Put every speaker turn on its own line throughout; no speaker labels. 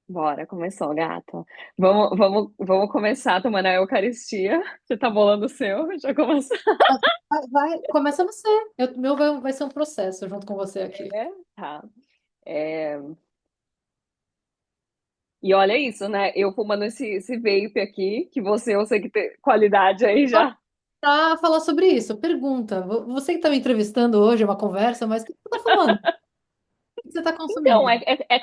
Bora, começou, gata. Vamos começar tomando a Eucaristia. Você tá bolando o seu? Já começou.
Começa você. O meu vai ser um processo junto com você aqui.
É? Tá. É, E olha isso, né? Eu fumando esse vape aqui, que eu sei que tem qualidade aí já.
Para falar sobre isso, pergunta. Você que está me entrevistando hoje, é uma conversa, mas o que você está fumando? O que você está
Então,
consumindo?
é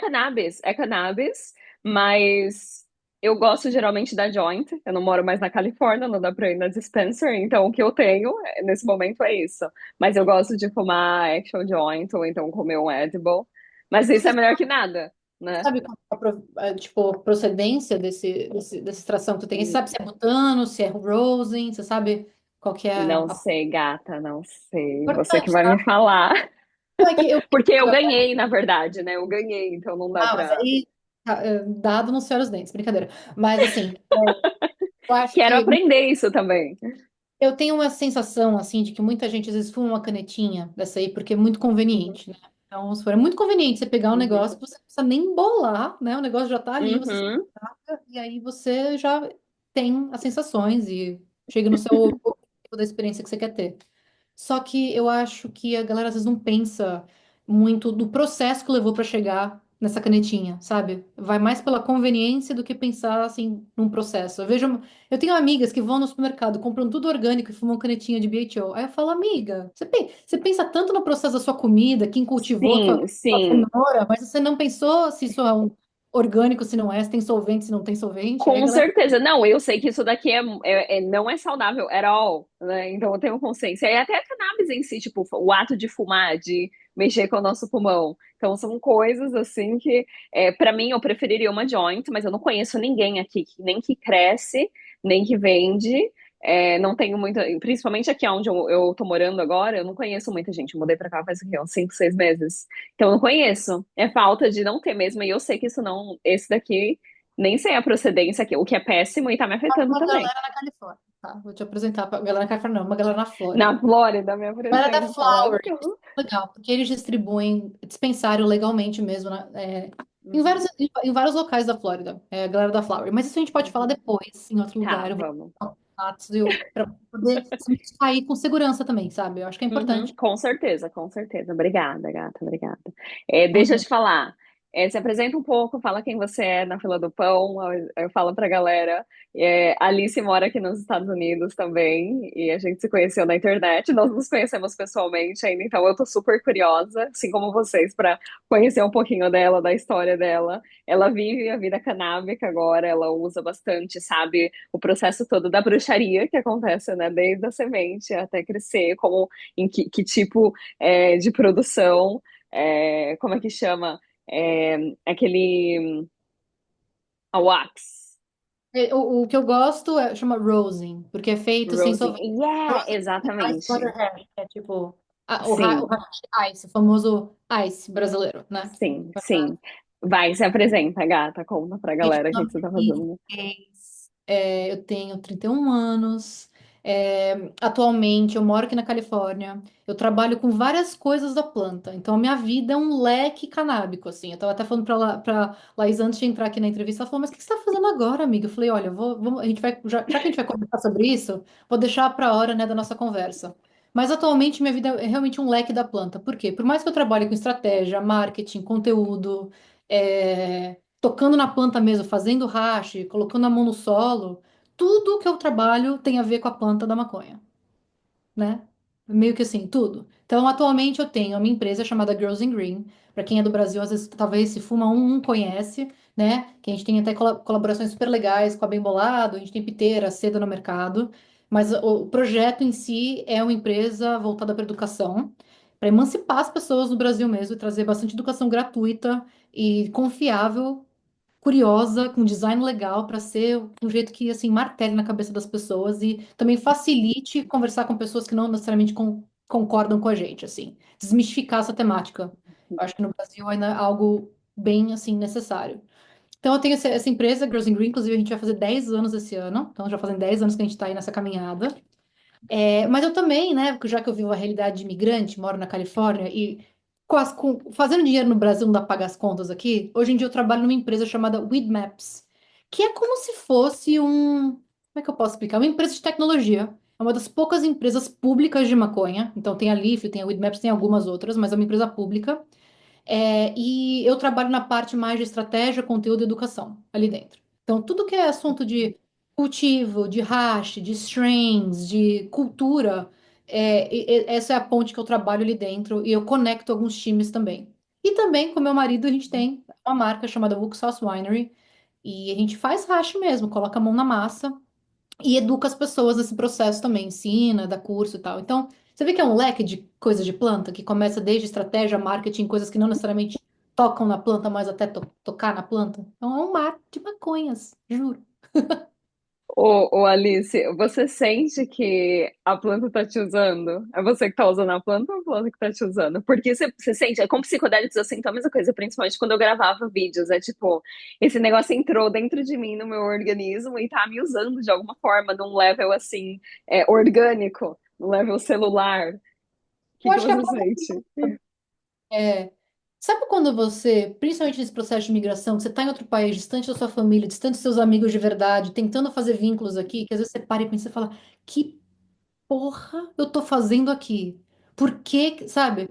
cannabis, mas eu gosto geralmente da joint. Eu não moro mais na Califórnia, não dá pra ir na dispenser, então o que eu tenho nesse momento é isso. Mas eu gosto de fumar actual joint ou então comer um edible. Mas isso
Você
é melhor que nada, né?
sabe qual é tipo, procedência dessa extração que tu tem? Você
N-
sabe se é butano, se é rosin? Você sabe qual que é
Não
a...
sei, gata, não sei. Você que
Importante,
vai
tá?
me falar.
Não, é que eu...
Porque eu ganhei, na verdade, né? Eu ganhei, então não dá
Mas
pra.
aí, dado não ser os dentes, brincadeira. Mas assim, eu acho
Quero
que
aprender isso também.
eu tenho uma sensação, assim, de que muita gente às vezes fuma uma canetinha dessa aí porque é muito conveniente, né? Então, se for, é muito conveniente você pegar um
Uhum.
negócio que você não precisa nem bolar, né? O negócio já tá ali, você
Uhum.
saca, e aí você já tem as sensações e chega no seu objetivo da experiência que você quer ter. Só que eu acho que a galera às vezes não pensa muito do processo que levou para chegar nessa canetinha, sabe? Vai mais pela conveniência do que pensar assim num processo. Eu tenho amigas que vão no supermercado, compram tudo orgânico e fumam canetinha de BHO. Aí eu falo, amiga, você pensa tanto no processo da sua comida, quem cultivou a
Sim,
sua
sim.
cenoura, mas você não pensou se isso é um orgânico, se não é, se tem solvente, se não tem solvente. Aí a
Com
galera,
certeza. Não, eu sei que isso daqui não é saudável at all, né? Então eu tenho consciência. E até a cannabis em si, tipo, o ato de fumar, de mexer com o nosso pulmão. Então são coisas assim que, para mim, eu preferiria uma joint, mas eu não conheço ninguém aqui, nem que cresce, nem que vende. Não tenho muita, principalmente aqui onde eu tô morando agora, eu não conheço muita gente. Eu mudei pra cá faz o quê? Uns 5, 6 meses. Então eu não conheço. É falta de não ter mesmo. E eu sei que isso não, esse daqui. Nem sei a procedência aqui, o que é péssimo e tá me afetando
uma
também.
galera na Califórnia, tá? Vou te apresentar pra galera na Califórnia, não, uma galera na
Na
Flórida.
Flórida, me
Galera da
apresenta.
Flower,
Ótimo.
legal, porque eles distribuem dispensário legalmente mesmo, né?
Uhum,
Em vários locais da Flórida, a galera da Flower. Mas isso a gente pode falar
uhum.
depois, em outro
Tá,
lugar. Eu vou
vamos.
dar contatos para poder se sair com segurança também, sabe? Eu acho que é
Uhum,
importante.
com certeza, com certeza. Obrigada, gata, obrigada. Deixa eu
Uhum.
te falar. Se apresenta um pouco, fala quem você é na fila do pão. Eu falo pra galera. Alice mora aqui nos Estados Unidos também, e a gente se conheceu na internet. Nós nos conhecemos pessoalmente ainda, então eu tô super curiosa, assim como vocês, para conhecer um pouquinho dela, da história dela. Ela vive a vida canábica agora, ela usa bastante, sabe, o processo todo da bruxaria que acontece, né, desde a semente até crescer, como em que tipo de produção, como é que chama? Aquele a wax,
O que eu gosto chama rosin, porque é feito sem
rosing.
solvente.
Yeah,
Rosin é ice butter
exatamente.
hash, é tipo o
Sim,
hash ice, o famoso ice brasileiro, né?
sim, sim. Vai, se apresenta, gata, conta pra
Gente,
galera o
meu
que
nome
que você tá
é
fazendo.
Inês. Eu tenho 31 anos. Atualmente eu moro aqui na Califórnia. Eu trabalho com várias coisas da planta. Então a minha vida é um leque canábico, assim. Eu tava até falando pra Laís antes de entrar aqui na entrevista, ela falou, mas o que você tá fazendo agora, amiga? Eu falei, olha, a gente vai, já que a gente vai conversar sobre isso, vou deixar pra hora, né, da nossa conversa. Mas atualmente minha vida é realmente um leque da planta. Por quê? Por mais que eu trabalhe com estratégia, marketing, conteúdo, tocando na planta mesmo, fazendo hash, colocando a mão no solo, tudo que eu trabalho tem a ver com a planta da maconha, né? Meio que assim, tudo. Então, atualmente eu tenho a minha empresa chamada Girls in Green. Para quem é do Brasil, às vezes talvez se fuma um conhece, né? Que a gente tem até colaborações super legais com a Bem Bolado, a gente tem piteira, seda no mercado. Mas o projeto em si é uma empresa voltada para educação, para emancipar as pessoas no Brasil mesmo e trazer bastante educação gratuita e confiável, curiosa, com design legal, para ser um jeito que assim martele na cabeça das pessoas e também facilite conversar com pessoas que não necessariamente concordam com a gente, assim, desmistificar essa temática. Eu acho que no Brasil ainda é algo bem assim necessário. Então eu tenho essa empresa, Girls in Green, inclusive a gente vai fazer 10 anos esse ano, então já fazem 10 anos que a gente está aí nessa caminhada. Mas eu também, né, já que eu vivo a realidade de imigrante, moro na Califórnia e fazendo dinheiro no Brasil não dá pra pagar as contas aqui. Hoje em dia eu trabalho numa empresa chamada Weed Maps, que é como se fosse um. Como é que eu posso explicar? Uma empresa de tecnologia. É uma das poucas empresas públicas de maconha. Então tem a Leaf, tem a Weed Maps, tem algumas outras, mas é uma empresa pública. E eu trabalho na parte mais de estratégia, conteúdo e educação ali dentro. Então, tudo que é assunto de cultivo, de hash, de strains, de cultura, essa é a ponte que eu trabalho ali dentro e eu conecto alguns times também. E também, com meu marido, a gente tem uma marca chamada Wook Sauce Winery e a gente faz hash mesmo, coloca a mão na massa e educa as pessoas nesse processo também, ensina, dá curso e tal. Então, você vê que é um leque de coisas de planta que começa desde estratégia, marketing, coisas que não necessariamente tocam na planta, mas até tocar na planta. Então, é um mar de maconhas, juro.
Ô, Alice, você sente que a planta tá te usando? É você que tá usando a planta ou a planta que tá te usando? Porque você sente, é com psicodélicos eu sinto a mesma coisa, principalmente quando eu gravava vídeos. É tipo, esse negócio entrou dentro de mim, no meu organismo, e tá me usando de alguma forma, num level assim, orgânico, num level celular. O
Eu
que
acho que a
você
planta
sente?
é. Sabe quando você, principalmente nesse processo de migração, que você está em outro país, distante da sua família, distante dos seus amigos de verdade, tentando fazer vínculos aqui, que às vezes você para e pensa e fala, que porra eu tô fazendo aqui? Por que, sabe?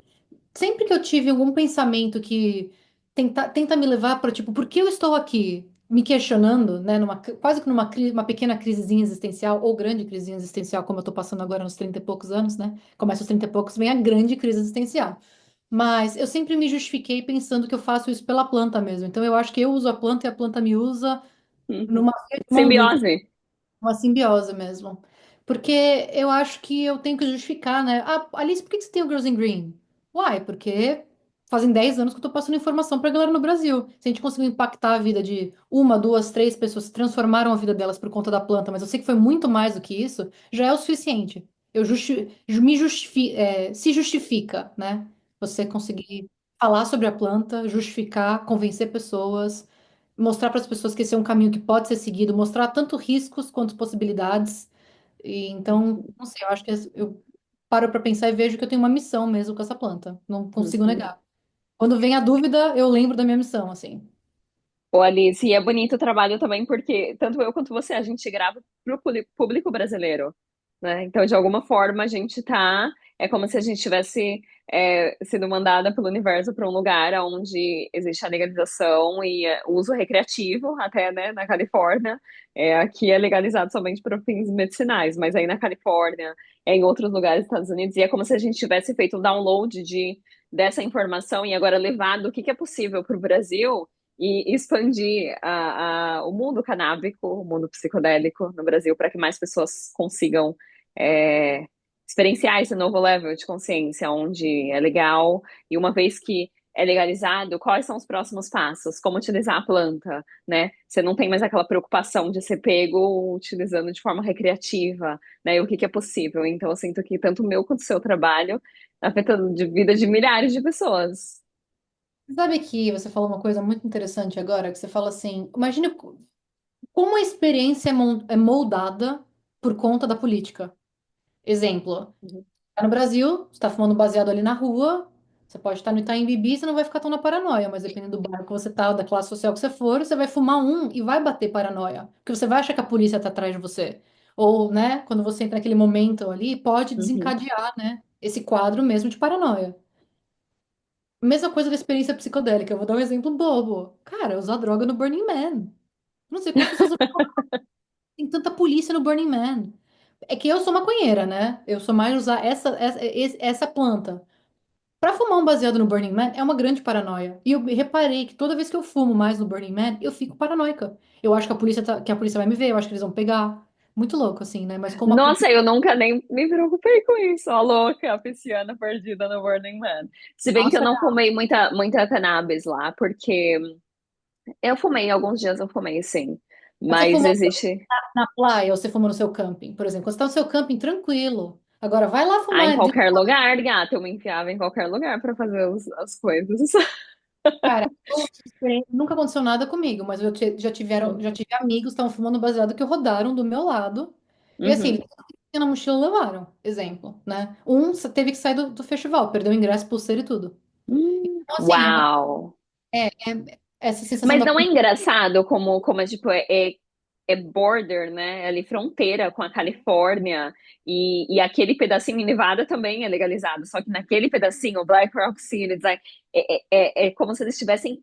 Sempre que eu tive algum pensamento que tenta me levar para, tipo, por que eu estou aqui? Me questionando, né, quase que uma pequena crisezinha existencial, ou grande crisezinha existencial, como eu tô passando agora nos 30 e poucos anos, né? Começa os 30 e poucos, vem a grande crise existencial. Mas eu sempre me justifiquei pensando que eu faço isso pela planta mesmo. Então eu acho que eu uso a planta e a planta me usa
Uhum.
numa via de mão dupla.
Simbiose.
Uma simbiose mesmo. Porque eu acho que eu tenho que justificar, né? Ah, Alice, por que que você tem o Girls in Green? Uai, porque fazem 10 anos que eu tô passando informação pra galera no Brasil. Se a gente conseguiu impactar a vida de uma, duas, três pessoas, que transformaram a vida delas por conta da planta, mas eu sei que foi muito mais do que isso, já é o suficiente. Se justifica, né? Você conseguir falar sobre a planta, justificar, convencer pessoas mostrar para as pessoas que esse é um caminho que pode ser seguido, mostrar tanto riscos quanto possibilidades. E então, não sei, eu acho que eu paro para pensar e vejo que eu tenho uma missão mesmo com essa planta. Não consigo
Uhum.
negar. Quando vem a dúvida, eu lembro da minha missão, assim.
Ô, Alice, e é bonito o trabalho também, porque tanto eu quanto você, a gente grava para o público brasileiro, né? Então, de alguma forma, a gente tá. É como se a gente tivesse sido mandada pelo universo para um lugar onde existe a legalização e o uso recreativo, até, né, na Califórnia. Aqui é legalizado somente para fins medicinais, mas aí na Califórnia, em outros lugares dos Estados Unidos, e é como se a gente tivesse feito um download dessa informação e agora levado o que que é possível para o Brasil e expandir o mundo canábico, o mundo psicodélico no Brasil, para que mais pessoas consigam é, experienciar esse novo level de consciência, onde é legal, e uma vez que é legalizado, quais são os próximos passos? Como utilizar a planta, né? Você não tem mais aquela preocupação de ser pego utilizando de forma recreativa, né? E o que que é possível. Então, eu sinto que tanto o meu quanto o seu trabalho afeta a vida de milhares de pessoas.
Sabe que você falou uma coisa muito interessante agora, que você fala assim, imagina como a experiência é moldada por conta da política. Exemplo,
Uhum,
tá no Brasil, você tá fumando baseado ali na rua, você pode estar no Itaim Bibi, você não vai ficar tão na paranoia, mas dependendo do bairro que você tá, da classe social que você for, você vai fumar um e vai bater paranoia, porque você vai achar que a polícia tá atrás de você. Ou, né, quando você entra naquele momento ali, pode
uhum.
desencadear, né, esse quadro mesmo de paranoia. Mesma coisa da experiência psicodélica, eu vou dar um exemplo bobo. Cara, usar droga no Burning Man. Não sei como as pessoas tem tanta polícia no Burning Man. É que eu sou maconheira, né? Eu sou mais usar essa planta. Pra fumar um baseado no Burning Man é uma grande paranoia. E eu reparei que toda vez que eu fumo mais no Burning Man, eu fico paranoica. Eu acho que que a polícia vai me ver, eu acho que eles vão pegar. Muito louco, assim, né? Mas como a polícia.
Nossa, eu nunca nem me preocupei com isso. Ó, louca, a pisciana perdida no Burning Man. Se bem que eu
Nossa,
não fumei muita cannabis lá, porque eu fumei, alguns dias eu fumei, sim.
mas você
Mas
fumou
existe.
na praia ou você fumou no seu camping, por exemplo. Quando você tá no seu camping, tranquilo. Agora, vai lá
Ah, em
fumar.
qualquer lugar, gata, eu me enfiava em qualquer lugar pra fazer as coisas.
Cara, nunca aconteceu nada comigo, mas já tive amigos que estavam fumando baseado que rodaram do meu lado. E assim, eles
Uhum.
tinham na mochila levaram, exemplo, né? Teve que sair do festival, perdeu o ingresso, pulseira e tudo. Então, assim,
Uau!
essa sensação
Mas
da
não é engraçado como é, tipo, é border, né? É ali fronteira com a Califórnia e aquele pedacinho em Nevada também é legalizado. Só que naquele pedacinho, o Black Rock City, é como se eles tivessem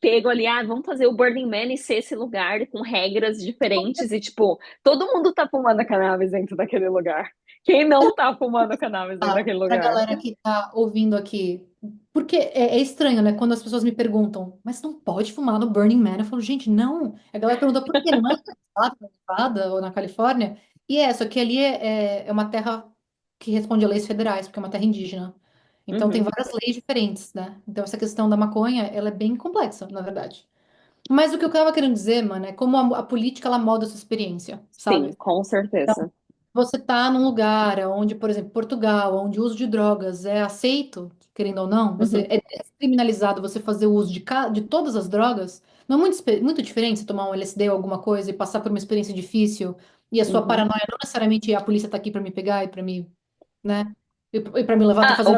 pego ali, vamos fazer o Burning Man e ser esse lugar com regras diferentes e, tipo, todo mundo tá fumando cannabis dentro daquele lugar. Quem não tá fumando cannabis dentro daquele
pra
lugar?
galera que tá ouvindo aqui. Porque é estranho, né? Quando as pessoas me perguntam, mas não pode fumar no Burning Man? Eu falo, gente, não. A galera pergunta por quê? Não é lá na Nevada ou na Califórnia? E só que ali é uma terra que responde a leis federais, porque é uma terra indígena. Então tem
Uhum.
várias leis diferentes, né? Então essa questão da maconha, ela é bem complexa, na verdade. Mas o que eu tava querendo dizer, mano, é como a política, ela molda a sua experiência,
Sim,
sabe?
com certeza.
Você está num lugar onde, por exemplo, Portugal, onde o uso de drogas é aceito, querendo ou não, você
Uhum.
é descriminalizado você fazer o uso de todas as drogas, não é muito diferente você tomar um LSD ou alguma coisa e passar por uma experiência difícil e a sua
Uhum.
paranoia não necessariamente a polícia tá aqui para me pegar e para me, né, e para me levar até fazer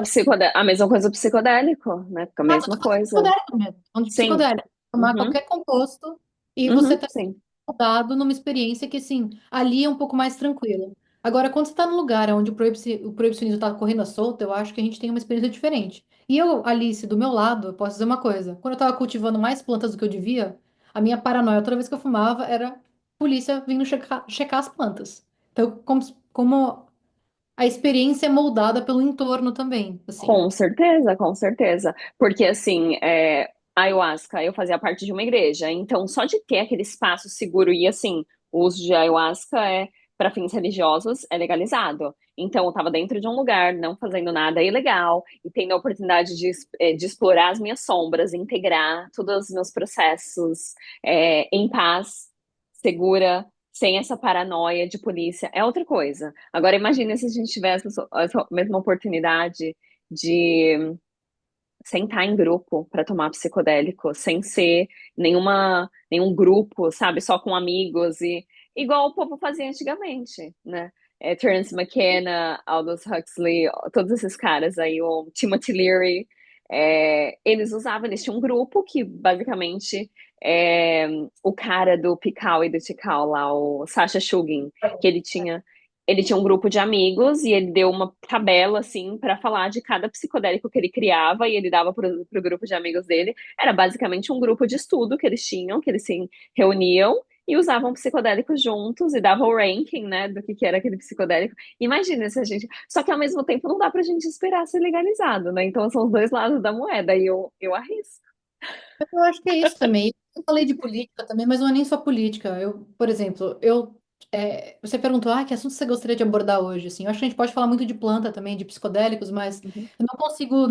A mesma coisa do psicodélico, né? Fica a
nada,
mesma
tô falando de
coisa.
psicodélico mesmo, tô falando de
Sim.
psicodélico. Tomar
Uhum.
qualquer composto e você
Uhum.
está
Sim.
mudado numa experiência que, assim, ali é um pouco mais tranquilo. Agora, quando você está num lugar onde o proibicionismo está correndo à solta, eu acho que a gente tem uma experiência diferente. E eu, Alice, do meu lado, eu posso dizer uma coisa. Quando eu estava cultivando mais plantas do que eu devia, a minha paranoia toda vez que eu fumava era polícia vindo checar as plantas. Então, como a experiência é moldada pelo entorno também, assim.
Com certeza, com certeza. Porque, assim, ayahuasca, eu fazia parte de uma igreja, então só de ter aquele espaço seguro e, assim, o uso de ayahuasca para fins religiosos é legalizado. Então, eu estava dentro de um lugar, não fazendo nada ilegal, e tendo a oportunidade de explorar as minhas sombras, integrar todos os meus processos em paz, segura, sem essa paranoia de polícia. É outra coisa. Agora, imagine se a gente tivesse essa mesma oportunidade de sentar em grupo para tomar psicodélico, sem ser nenhum grupo, sabe, só com amigos e igual o povo fazia antigamente, né? Terence McKenna, Aldous Huxley, todos esses caras aí, o Timothy Leary, eles tinham um grupo que basicamente é, o cara do Pikau e do Tikal lá, o Sasha Shugin, que ele tinha um grupo de amigos e ele deu uma tabela assim para falar de cada psicodélico que ele criava e ele dava pro grupo de amigos dele. Era basicamente um grupo de estudo que eles tinham, que eles se reuniam e usavam psicodélicos juntos e davam o ranking, né, do que era aquele psicodélico. Imagina se a gente. Só que ao mesmo tempo não dá pra gente esperar ser legalizado, né? Então são os dois lados da moeda e eu arrisco.
Eu acho que é isso também. Eu falei de política também, mas não é nem só política. Eu, por exemplo, você perguntou, que assunto você gostaria de abordar hoje? Assim, eu acho que a gente pode falar muito de planta também, de psicodélicos, mas
Uhum,
eu não consigo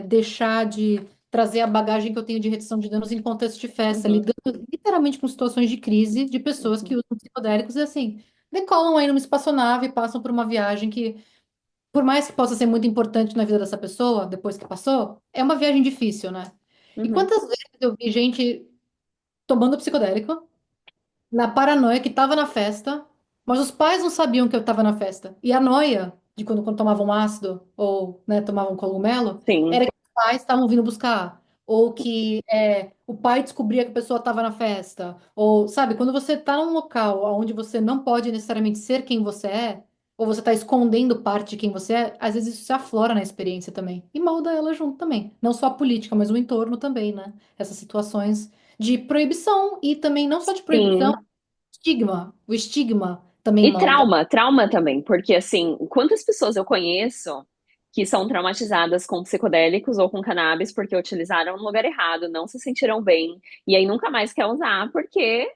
deixar de trazer a bagagem que eu tenho de redução de danos em contexto de festa,
uhum,
lidando literalmente com situações de crise de pessoas que
uhum,
usam psicodélicos e assim, decolam aí numa espaçonave e passam por uma viagem que, por mais que possa ser muito importante na vida dessa pessoa, depois que passou, é uma viagem difícil, né? E
uhum.
quantas vezes eu vi gente tomando psicodélico, na paranoia que tava na festa, mas os pais não sabiam que eu tava na festa. E a noia de quando tomavam ácido ou, né, tomavam cogumelo,
Sim.
era que os pais estavam vindo buscar. Ou que o pai descobria que a pessoa estava na festa. Ou, sabe, quando você está num local onde você não pode necessariamente ser quem você é, ou você está escondendo parte de quem você é, às vezes isso se aflora na experiência também. E molda ela junto também. Não só a política, mas o entorno também, né? Essas situações de proibição e também não só de proibição,
Sim.
estigma. O estigma também
E
molda.
trauma também, porque assim, quantas pessoas eu conheço que são traumatizadas com psicodélicos ou com cannabis porque utilizaram no lugar errado, não se sentiram bem, e aí nunca mais quer usar porque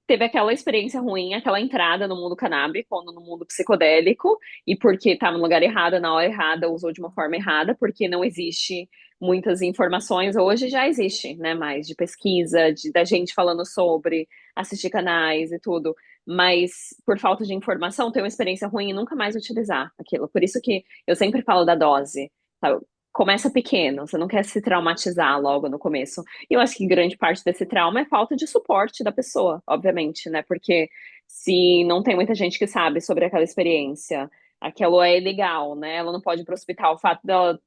teve aquela experiência ruim, aquela entrada no mundo canábico, ou no mundo psicodélico, e porque estava no lugar errado, na hora errada, usou de uma forma errada, porque não existe muitas informações, hoje já existe, né, mais de pesquisa, da gente falando sobre, assistir canais e tudo, mas por falta de informação, ter uma experiência ruim e nunca mais utilizar aquilo. Por isso que eu sempre falo da dose, sabe? Começa pequeno, você não quer se traumatizar logo no começo. E eu acho que grande parte desse trauma é falta de suporte da pessoa, obviamente, né? Porque se não tem muita gente que sabe sobre aquela experiência, aquilo é ilegal, né? Ela não pode ir pro hospital. O fato dela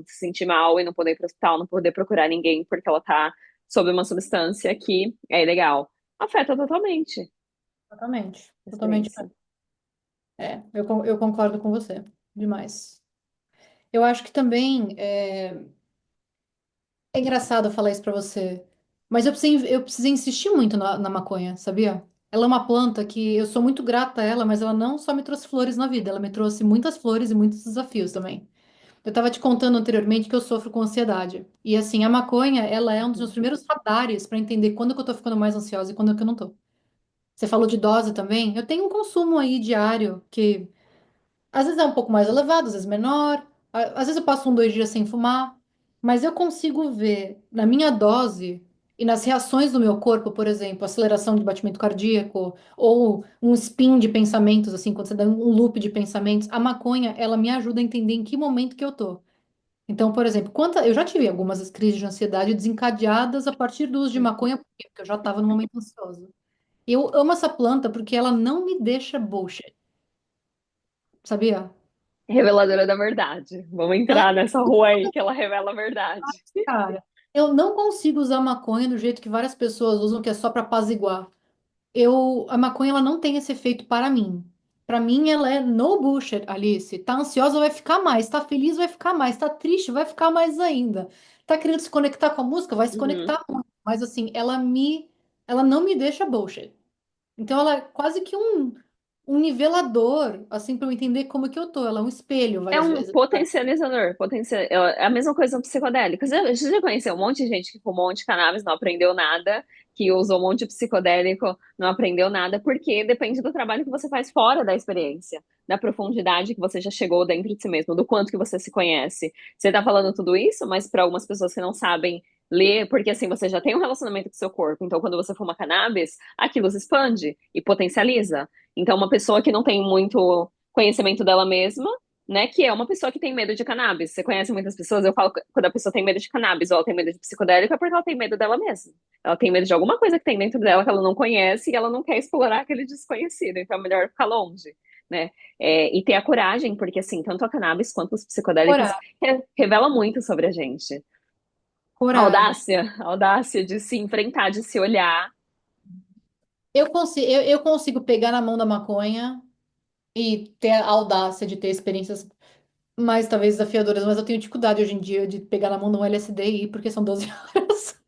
se sentir mal e não poder ir pro hospital, não poder procurar ninguém porque ela tá sob uma substância que é ilegal. Afeta totalmente a
Totalmente. Totalmente.
experiência.
Eu concordo com você. Demais. Eu acho que também é engraçado falar isso pra você, mas eu precisei insistir muito na maconha, sabia? Ela é uma planta que eu sou muito grata a ela, mas ela não só me trouxe flores na vida, ela me trouxe muitas flores e muitos desafios também. Eu estava te contando anteriormente que eu sofro com ansiedade. E assim, a maconha, ela é um dos meus primeiros radares para entender quando que eu tô ficando mais ansiosa e quando que eu não tô. Você falou de dose também? Eu tenho um consumo aí diário que às vezes é um pouco mais elevado, às vezes menor. Às vezes eu passo 2 dias sem fumar, mas eu consigo ver na minha dose e nas reações do meu corpo, por exemplo, aceleração de batimento cardíaco ou um spin de pensamentos, assim, quando você dá um loop de pensamentos, a maconha, ela me ajuda a entender em que momento que eu tô. Então, por exemplo, eu já tive algumas crises de ansiedade desencadeadas a partir do uso de maconha, por quê? Porque eu já estava no momento ansioso. Eu amo essa planta porque ela não me deixa bullshit, sabia?
Reveladora da verdade. Vamos entrar nessa rua aí que ela revela a verdade.
Cara, eu não consigo usar maconha do jeito que várias pessoas usam, que é só para apaziguar. A maconha ela não tem esse efeito para mim. Para mim, ela é no bullshit, Alice. Tá ansiosa, vai ficar mais. Tá feliz, vai ficar mais. Tá triste, vai ficar mais ainda. Tá querendo se conectar com a música, vai se
Uhum.
conectar muito. Mas assim, ela não me deixa bullshit. Então, ela é quase que um nivelador, assim, para eu entender como que eu tô. Ela é um espelho,
É
várias
um
vezes.
potencializador. É a mesma coisa no psicodélico. Você já conheceu um monte de gente que fumou um monte de cannabis, não aprendeu nada, que usou um monte de psicodélico, não aprendeu nada, porque depende do trabalho que você faz fora da experiência, da profundidade que você já chegou dentro de si mesmo, do quanto que você se conhece. Você tá falando tudo isso, mas para algumas pessoas que não sabem ler, porque assim, você já tem um relacionamento com o seu corpo, então quando você fuma cannabis, aquilo se expande e potencializa. Então, uma pessoa que não tem muito conhecimento dela mesma, né? Que é uma pessoa que tem medo de cannabis. Você conhece muitas pessoas, eu falo que quando a pessoa tem medo de cannabis ou ela tem medo de psicodélico, é porque ela tem medo dela mesma. Ela tem medo de alguma coisa que tem dentro dela que ela não conhece e ela não quer explorar aquele desconhecido. Então é melhor ficar longe, né? E ter a coragem, porque assim, tanto a cannabis quanto os psicodélicos
Coragem.
revela muito sobre a gente.
Coragem.
A audácia de se enfrentar, de se olhar.
Eu consigo pegar na mão da maconha e ter a audácia de ter experiências mais talvez desafiadoras, mas eu tenho dificuldade hoje em dia de pegar na mão de um LSD e ir, porque são 12 horas.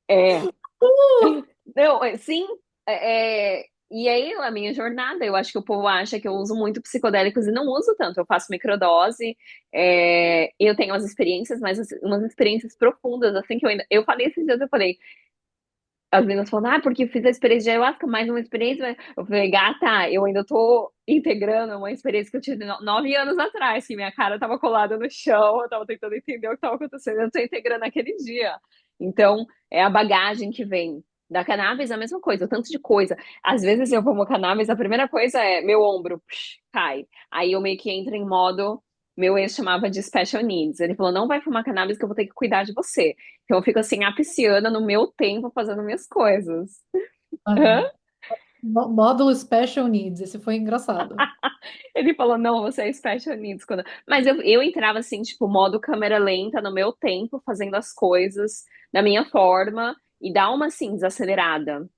É, não, sim, e aí a minha jornada, eu acho que o povo acha que eu uso muito psicodélicos e não uso tanto. Eu faço microdose, eu tenho umas experiências, mas assim, umas experiências profundas, assim, que eu falei esses dias, eu falei, as meninas falam, porque eu fiz a experiência de ayahuasca, mais uma experiência. Eu falei, gata, eu ainda tô integrando uma experiência que eu tive 9 anos atrás, que minha cara tava colada no chão, eu tava tentando entender o que tava acontecendo, eu tô integrando aquele dia. Então, é a bagagem que vem. Da cannabis, é a mesma coisa, o tanto de coisa. Às vezes eu fumo cannabis, a primeira coisa é meu ombro cai. Aí eu meio que entro em modo, meu ex chamava de special needs. Ele falou, não vai fumar cannabis que eu vou ter que cuidar de você. Então eu fico assim, a pisciana no meu tempo fazendo minhas coisas. Hã?
Ai, módulo Special Needs, esse foi engraçado.
Ele falou, não, você é special needs. Mas eu entrava assim, tipo, modo câmera lenta no meu tempo, fazendo as coisas da minha forma e dá uma assim, desacelerada.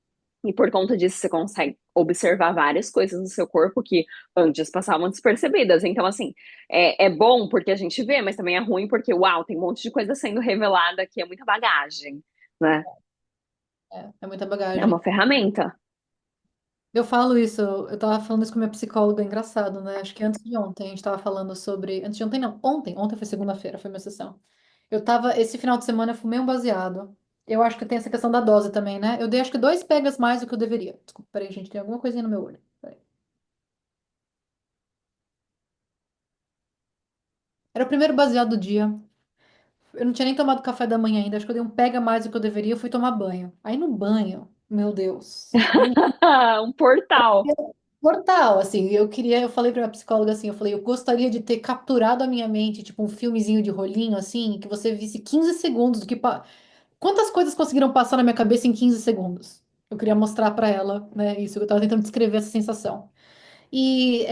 E por conta disso você consegue observar várias coisas no seu corpo que antes passavam despercebidas. Então, assim, é bom porque a gente vê, mas também é ruim porque, uau, tem um monte de coisa sendo revelada que é muita bagagem, né?
É muita
É uma
bagagem.
ferramenta.
Eu falo isso, eu tava falando isso com minha psicóloga, é engraçado, né? Acho que antes de ontem a gente tava falando sobre. Antes de ontem, não, ontem foi segunda-feira, foi minha sessão. Esse final de semana eu fumei um baseado. Eu acho que tem essa questão da dose também, né? Eu dei acho que 2 pegas mais do que eu deveria. Desculpa, peraí, gente, tem alguma coisinha no meu olho. Peraí. Era o primeiro baseado do dia. Eu não tinha nem tomado café da manhã ainda, acho que eu dei um pega mais do que eu deveria, eu fui tomar banho. Aí no banho, meu Deus.
Um portal.
Mortal, assim, eu falei pra minha psicóloga assim, eu falei, eu gostaria de ter capturado a minha mente, tipo um filmezinho de rolinho, assim, que você visse 15 segundos quantas coisas conseguiram passar na minha cabeça em 15 segundos? Eu queria mostrar pra ela, né, isso, eu tava tentando descrever essa sensação. e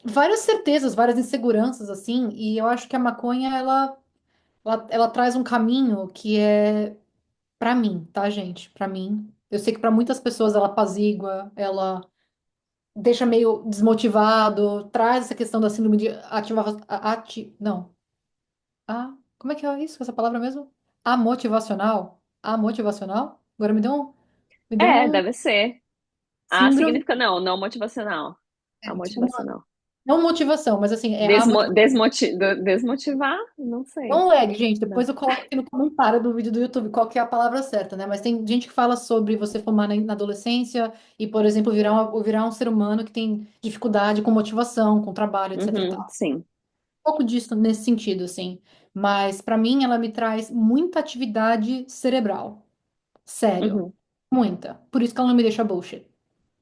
várias certezas, várias inseguranças, assim, e eu acho que a maconha, ela traz um caminho que é, pra mim, tá, gente? Pra mim. Eu sei que pra muitas pessoas ela apazigua, ela deixa meio desmotivado, traz essa questão da síndrome de não. Como é que é isso, essa palavra mesmo? Amotivacional? Amotivacional? Agora me deu
É,
um
deve ser. A
síndrome,
significa não, não motivacional. A
tipo uma,
motivacional.
não motivação, mas assim, é a motivação.
Desmotivar? Não sei.
Não lag, gente.
Não.
Depois eu coloco aqui no comentário do vídeo do YouTube qual que é a palavra certa, né? Mas tem gente que fala sobre você fumar na adolescência e, por exemplo, virar um ser humano que tem dificuldade com motivação, com trabalho, etc e
Uhum,
tal.
sim.
Um pouco disso nesse sentido, assim. Mas para mim ela me traz muita atividade cerebral. Sério.
Uhum,
Muita. Por isso que ela não me deixa bullshit.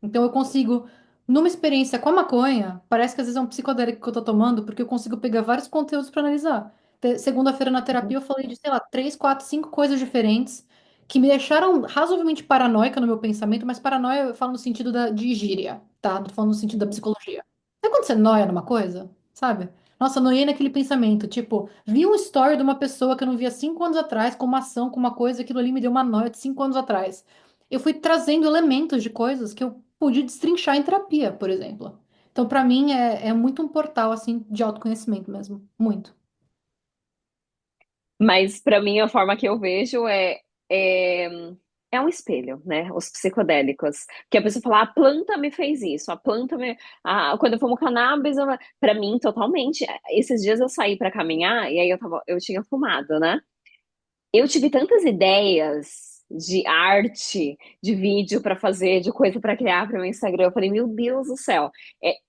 Então eu consigo, numa experiência com a maconha, parece que às vezes é um psicodélico que eu tô tomando, porque eu consigo pegar vários conteúdos para analisar. Segunda-feira na terapia
uhum,
eu falei de, sei lá, três, quatro, cinco coisas diferentes que me deixaram razoavelmente paranoica no meu pensamento, mas paranoia eu falo no sentido de gíria, tá? Não tô falando no sentido da
uhum.
psicologia. Sabe quando você noia numa coisa? Sabe? Nossa, noiei naquele pensamento. Tipo, vi um story de uma pessoa que eu não via 5 anos atrás, com uma ação, com uma coisa, aquilo ali me deu uma noia de 5 anos atrás. Eu fui trazendo elementos de coisas que eu pude destrinchar em terapia, por exemplo. Então, para mim, é muito um portal, assim, de autoconhecimento mesmo. Muito.
Mas para mim a forma que eu vejo é é um espelho, né? Os psicodélicos. Que a pessoa fala, a planta me fez isso, a planta me. Quando eu fumo cannabis, para mim, totalmente. Esses dias eu saí para caminhar e aí eu tinha fumado, né? Eu tive tantas ideias de arte, de vídeo para fazer, de coisa para criar para o meu Instagram. Eu falei, meu Deus do céu.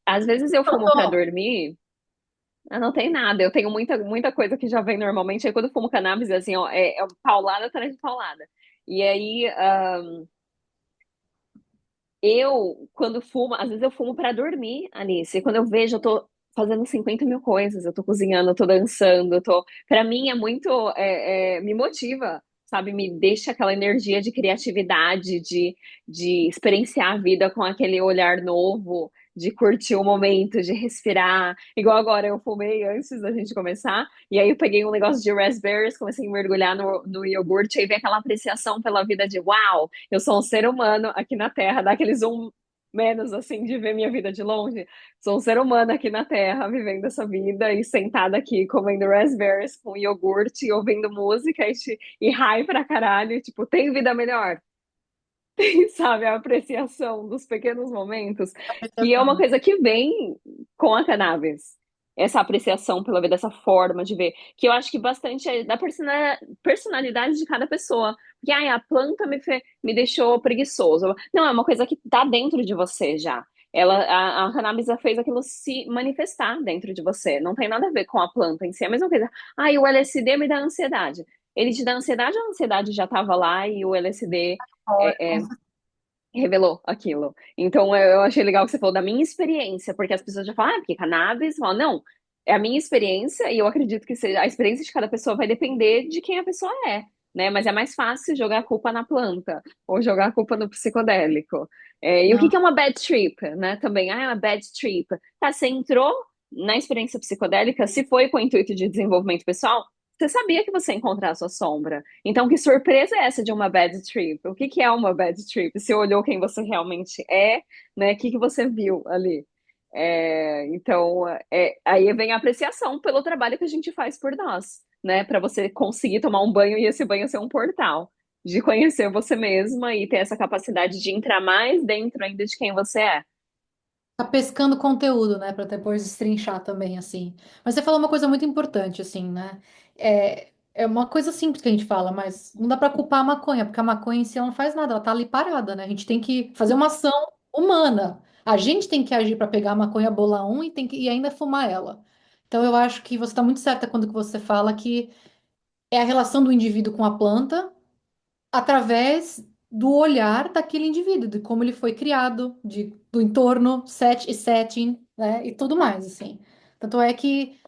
Às vezes eu fumo para
Faltou.
dormir. Eu não tenho nada, eu tenho muita coisa que já vem normalmente. Aí quando eu fumo cannabis, é assim, ó, é paulada atrás de paulada. E aí, quando fumo, às vezes eu fumo pra dormir, Alice. E quando eu vejo, eu tô fazendo 50 mil coisas. Eu tô cozinhando, eu tô dançando, eu tô. Pra mim é muito. Me motiva, sabe? Me deixa aquela energia de criatividade, de experienciar a vida com aquele olhar novo, de curtir o momento, de respirar. Igual agora, eu fumei antes da gente começar, e aí eu peguei um negócio de raspberries, comecei a mergulhar no iogurte, e veio aquela apreciação pela vida de uau! Eu sou um ser humano aqui na Terra, dá aquele zoom menos assim de ver minha vida de longe. Sou um ser humano aqui na Terra, vivendo essa vida e sentada aqui comendo raspberries com iogurte, ouvindo música e high pra caralho. Tipo, tem vida melhor. Sabe, a apreciação dos pequenos momentos, que é uma
Apreciação.
coisa que vem com a cannabis. Essa apreciação pela vida, essa forma de ver, que eu acho que bastante é da personalidade de cada pessoa. Porque ai, a planta me deixou preguiçoso. Não, é uma coisa que tá dentro de você já. A cannabis já fez aquilo se manifestar dentro de você. Não tem nada a ver com a planta em si. É a mesma coisa. Ai, o LSD me dá ansiedade. Ele te dá ansiedade ou a ansiedade já estava lá e o LSD
Olha,
é, é, revelou aquilo. Então eu achei legal que você falou da minha experiência, porque as pessoas já falam, porque cannabis, falam, não, é a minha experiência e eu acredito que a experiência de cada pessoa vai depender de quem a pessoa é, né? Mas é mais fácil jogar a culpa na planta ou jogar a culpa no psicodélico. E o que
não.
que é uma bad trip, né? Também, é uma bad trip. Tá, você entrou na experiência psicodélica, se foi com o intuito de desenvolvimento pessoal, você sabia que você ia encontrar a sua sombra. Então, que surpresa é essa de uma bad trip? O que que é uma bad trip? Você olhou quem você realmente é, né? O que que você viu ali? Então, aí vem a apreciação pelo trabalho que a gente faz por nós, né? Para você conseguir tomar um banho e esse banho ser um portal de conhecer você mesma e ter essa capacidade de entrar mais dentro ainda de quem você é.
Tá pescando conteúdo, né, para depois destrinchar também, assim. Mas você falou uma coisa muito importante, assim, né? É uma coisa simples que a gente fala, mas não dá para culpar a maconha, porque a maconha em si ela não faz nada, ela tá ali parada, né? A gente tem que fazer uma ação humana. A gente tem que agir para pegar a maconha, bolar um e ainda fumar ela. Então eu acho que você está muito certa quando que você fala que é a relação do indivíduo com a planta através do olhar daquele indivíduo, de como ele foi criado, do entorno, setting, né, e tudo mais, assim. Tanto é que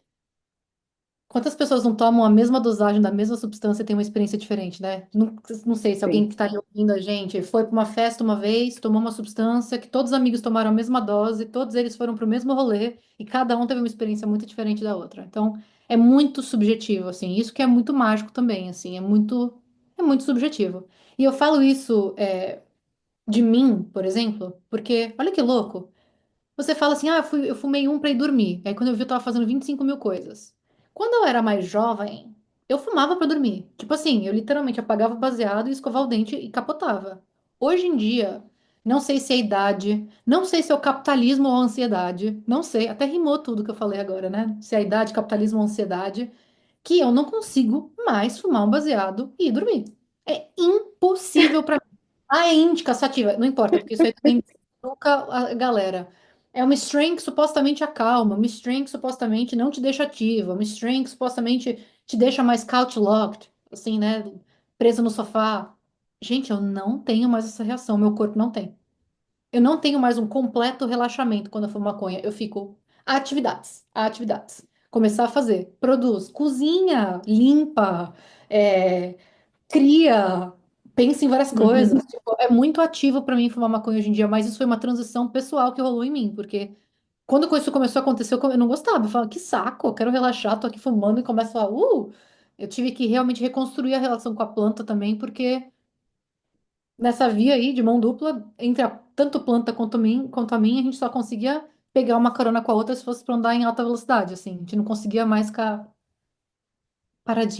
Quantas pessoas não tomam a mesma dosagem da mesma substância e têm uma experiência diferente, né? Não, não sei se alguém
Sim.
que está ouvindo a gente foi para uma festa uma vez, tomou uma substância que todos os amigos tomaram a mesma dose, todos eles foram para o mesmo rolê e cada um teve uma experiência muito diferente da outra. Então, é muito subjetivo, assim. Isso que é muito mágico também, assim. É muito subjetivo. E eu falo isso, de mim, por exemplo, porque olha que louco. Você fala assim, ah, eu fumei um pra ir dormir. Aí quando eu vi, eu tava fazendo 25 mil coisas. Quando eu era mais jovem, eu fumava pra dormir. Tipo assim, eu literalmente apagava o baseado e escovava o dente e capotava. Hoje em dia, não sei se é a idade, não sei se é o capitalismo ou a ansiedade, não sei, até rimou tudo que eu falei agora, né? Se é a idade, capitalismo ou ansiedade, que eu não consigo mais fumar um baseado e ir dormir. É impossível pra mim. Ah, é índica, sativa, não importa, porque isso aí também nunca a galera. É uma strain que supostamente acalma, uma strain que supostamente não te deixa ativa, uma strain que supostamente te deixa mais couch locked, assim, né? Presa no sofá. Gente, eu não tenho mais essa reação, meu corpo não tem. Eu não tenho mais um completo relaxamento quando eu fumo maconha. Eu fico atividades, atividades. Começar a fazer, produz, cozinha, limpa, é, cria, pensa em várias
Uhum.
coisas. Tipo, é muito ativo pra mim fumar maconha hoje em dia, mas isso foi uma transição pessoal que rolou em mim, porque quando isso começou a acontecer, eu não gostava. Eu falava, que saco, eu quero relaxar, tô aqui fumando e começo a, Eu tive que realmente reconstruir a relação com a planta também, porque nessa via aí de mão dupla, entre tanto planta quanto a mim, a gente só conseguia pegar uma carona com a outra se fosse pra andar em alta velocidade, assim. A gente não conseguia mais ficar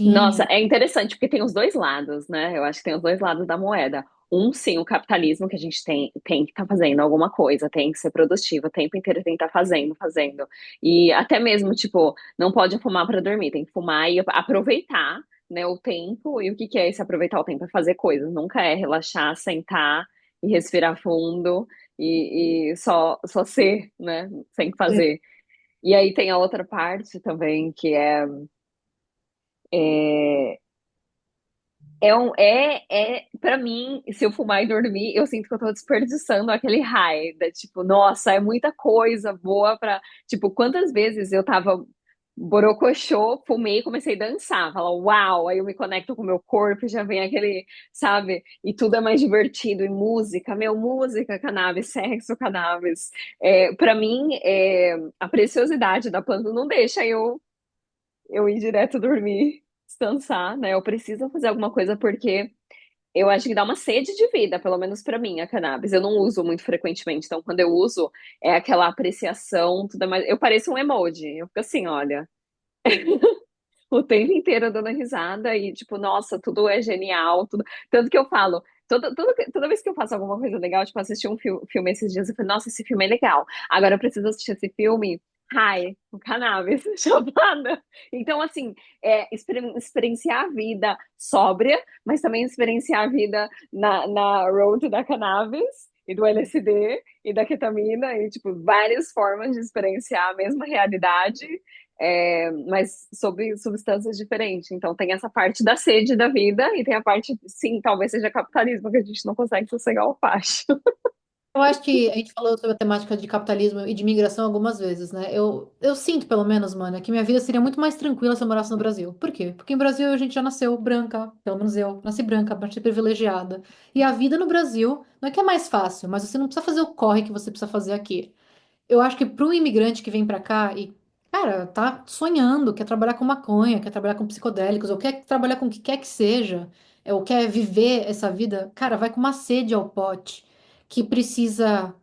Nossa,
paradinho.
é interessante porque tem os dois lados, né? Eu acho que tem os dois lados da moeda. Um, sim, o capitalismo que a gente tem que estar fazendo alguma coisa, tem que ser produtivo, o tempo inteiro tem que estar fazendo. E até mesmo, tipo, não pode fumar para dormir, tem que fumar e aproveitar, né, o tempo. E o que que é esse aproveitar o tempo? É fazer coisas, nunca é relaxar, sentar e respirar fundo e só ser, né, sem fazer. E aí tem a outra parte também, que é para mim, se eu fumar e dormir, eu sinto que eu tô desperdiçando aquele high, da tipo, nossa, é muita coisa boa pra. Tipo, quantas vezes eu tava borocochô, fumei e comecei a dançar, falar, uau, aí eu me conecto com o meu corpo e já vem aquele, sabe? E tudo é mais divertido, e música, música, cannabis, sexo, cannabis. Para mim, a preciosidade da planta não deixa eu ir direto dormir, descansar, né? Eu preciso fazer alguma coisa porque eu acho que dá uma sede de vida, pelo menos pra mim, a cannabis. Eu não uso muito frequentemente, então quando eu uso é aquela apreciação, tudo mais. Eu pareço um emoji. Eu fico assim, olha, o tempo inteiro dando risada e tipo, nossa, tudo é genial, tudo. Tanto que eu falo, toda vez que eu faço alguma coisa legal, tipo, assisti um filme esses dias, eu falei, nossa, esse filme é legal. Agora eu preciso assistir esse filme. Hi, o cannabis, chapada. Então, assim, experienciar a vida sóbria, mas também experienciar a vida na road da cannabis e do LSD e da ketamina e, tipo, várias formas de experienciar a mesma realidade mas sobre substâncias diferentes. Então tem essa parte da sede da vida e tem a parte, sim, talvez seja capitalismo, que a gente não consegue sossegar o facho.
Eu acho que a gente falou sobre a temática de capitalismo e de migração algumas vezes, né? Eu sinto, pelo menos, mano, que minha vida seria muito mais tranquila se eu morasse no Brasil. Por quê? Porque no Brasil a gente já nasceu branca, pelo menos eu, nasci branca, nasci privilegiada. E a vida no Brasil não é que é mais fácil, mas você não precisa fazer o corre que você precisa fazer aqui. Eu acho que para um imigrante que vem para cá e, cara, tá sonhando, quer trabalhar com maconha, quer trabalhar com psicodélicos, ou quer trabalhar com o que quer que seja, ou quer viver essa vida, cara, vai com uma sede ao pote que precisa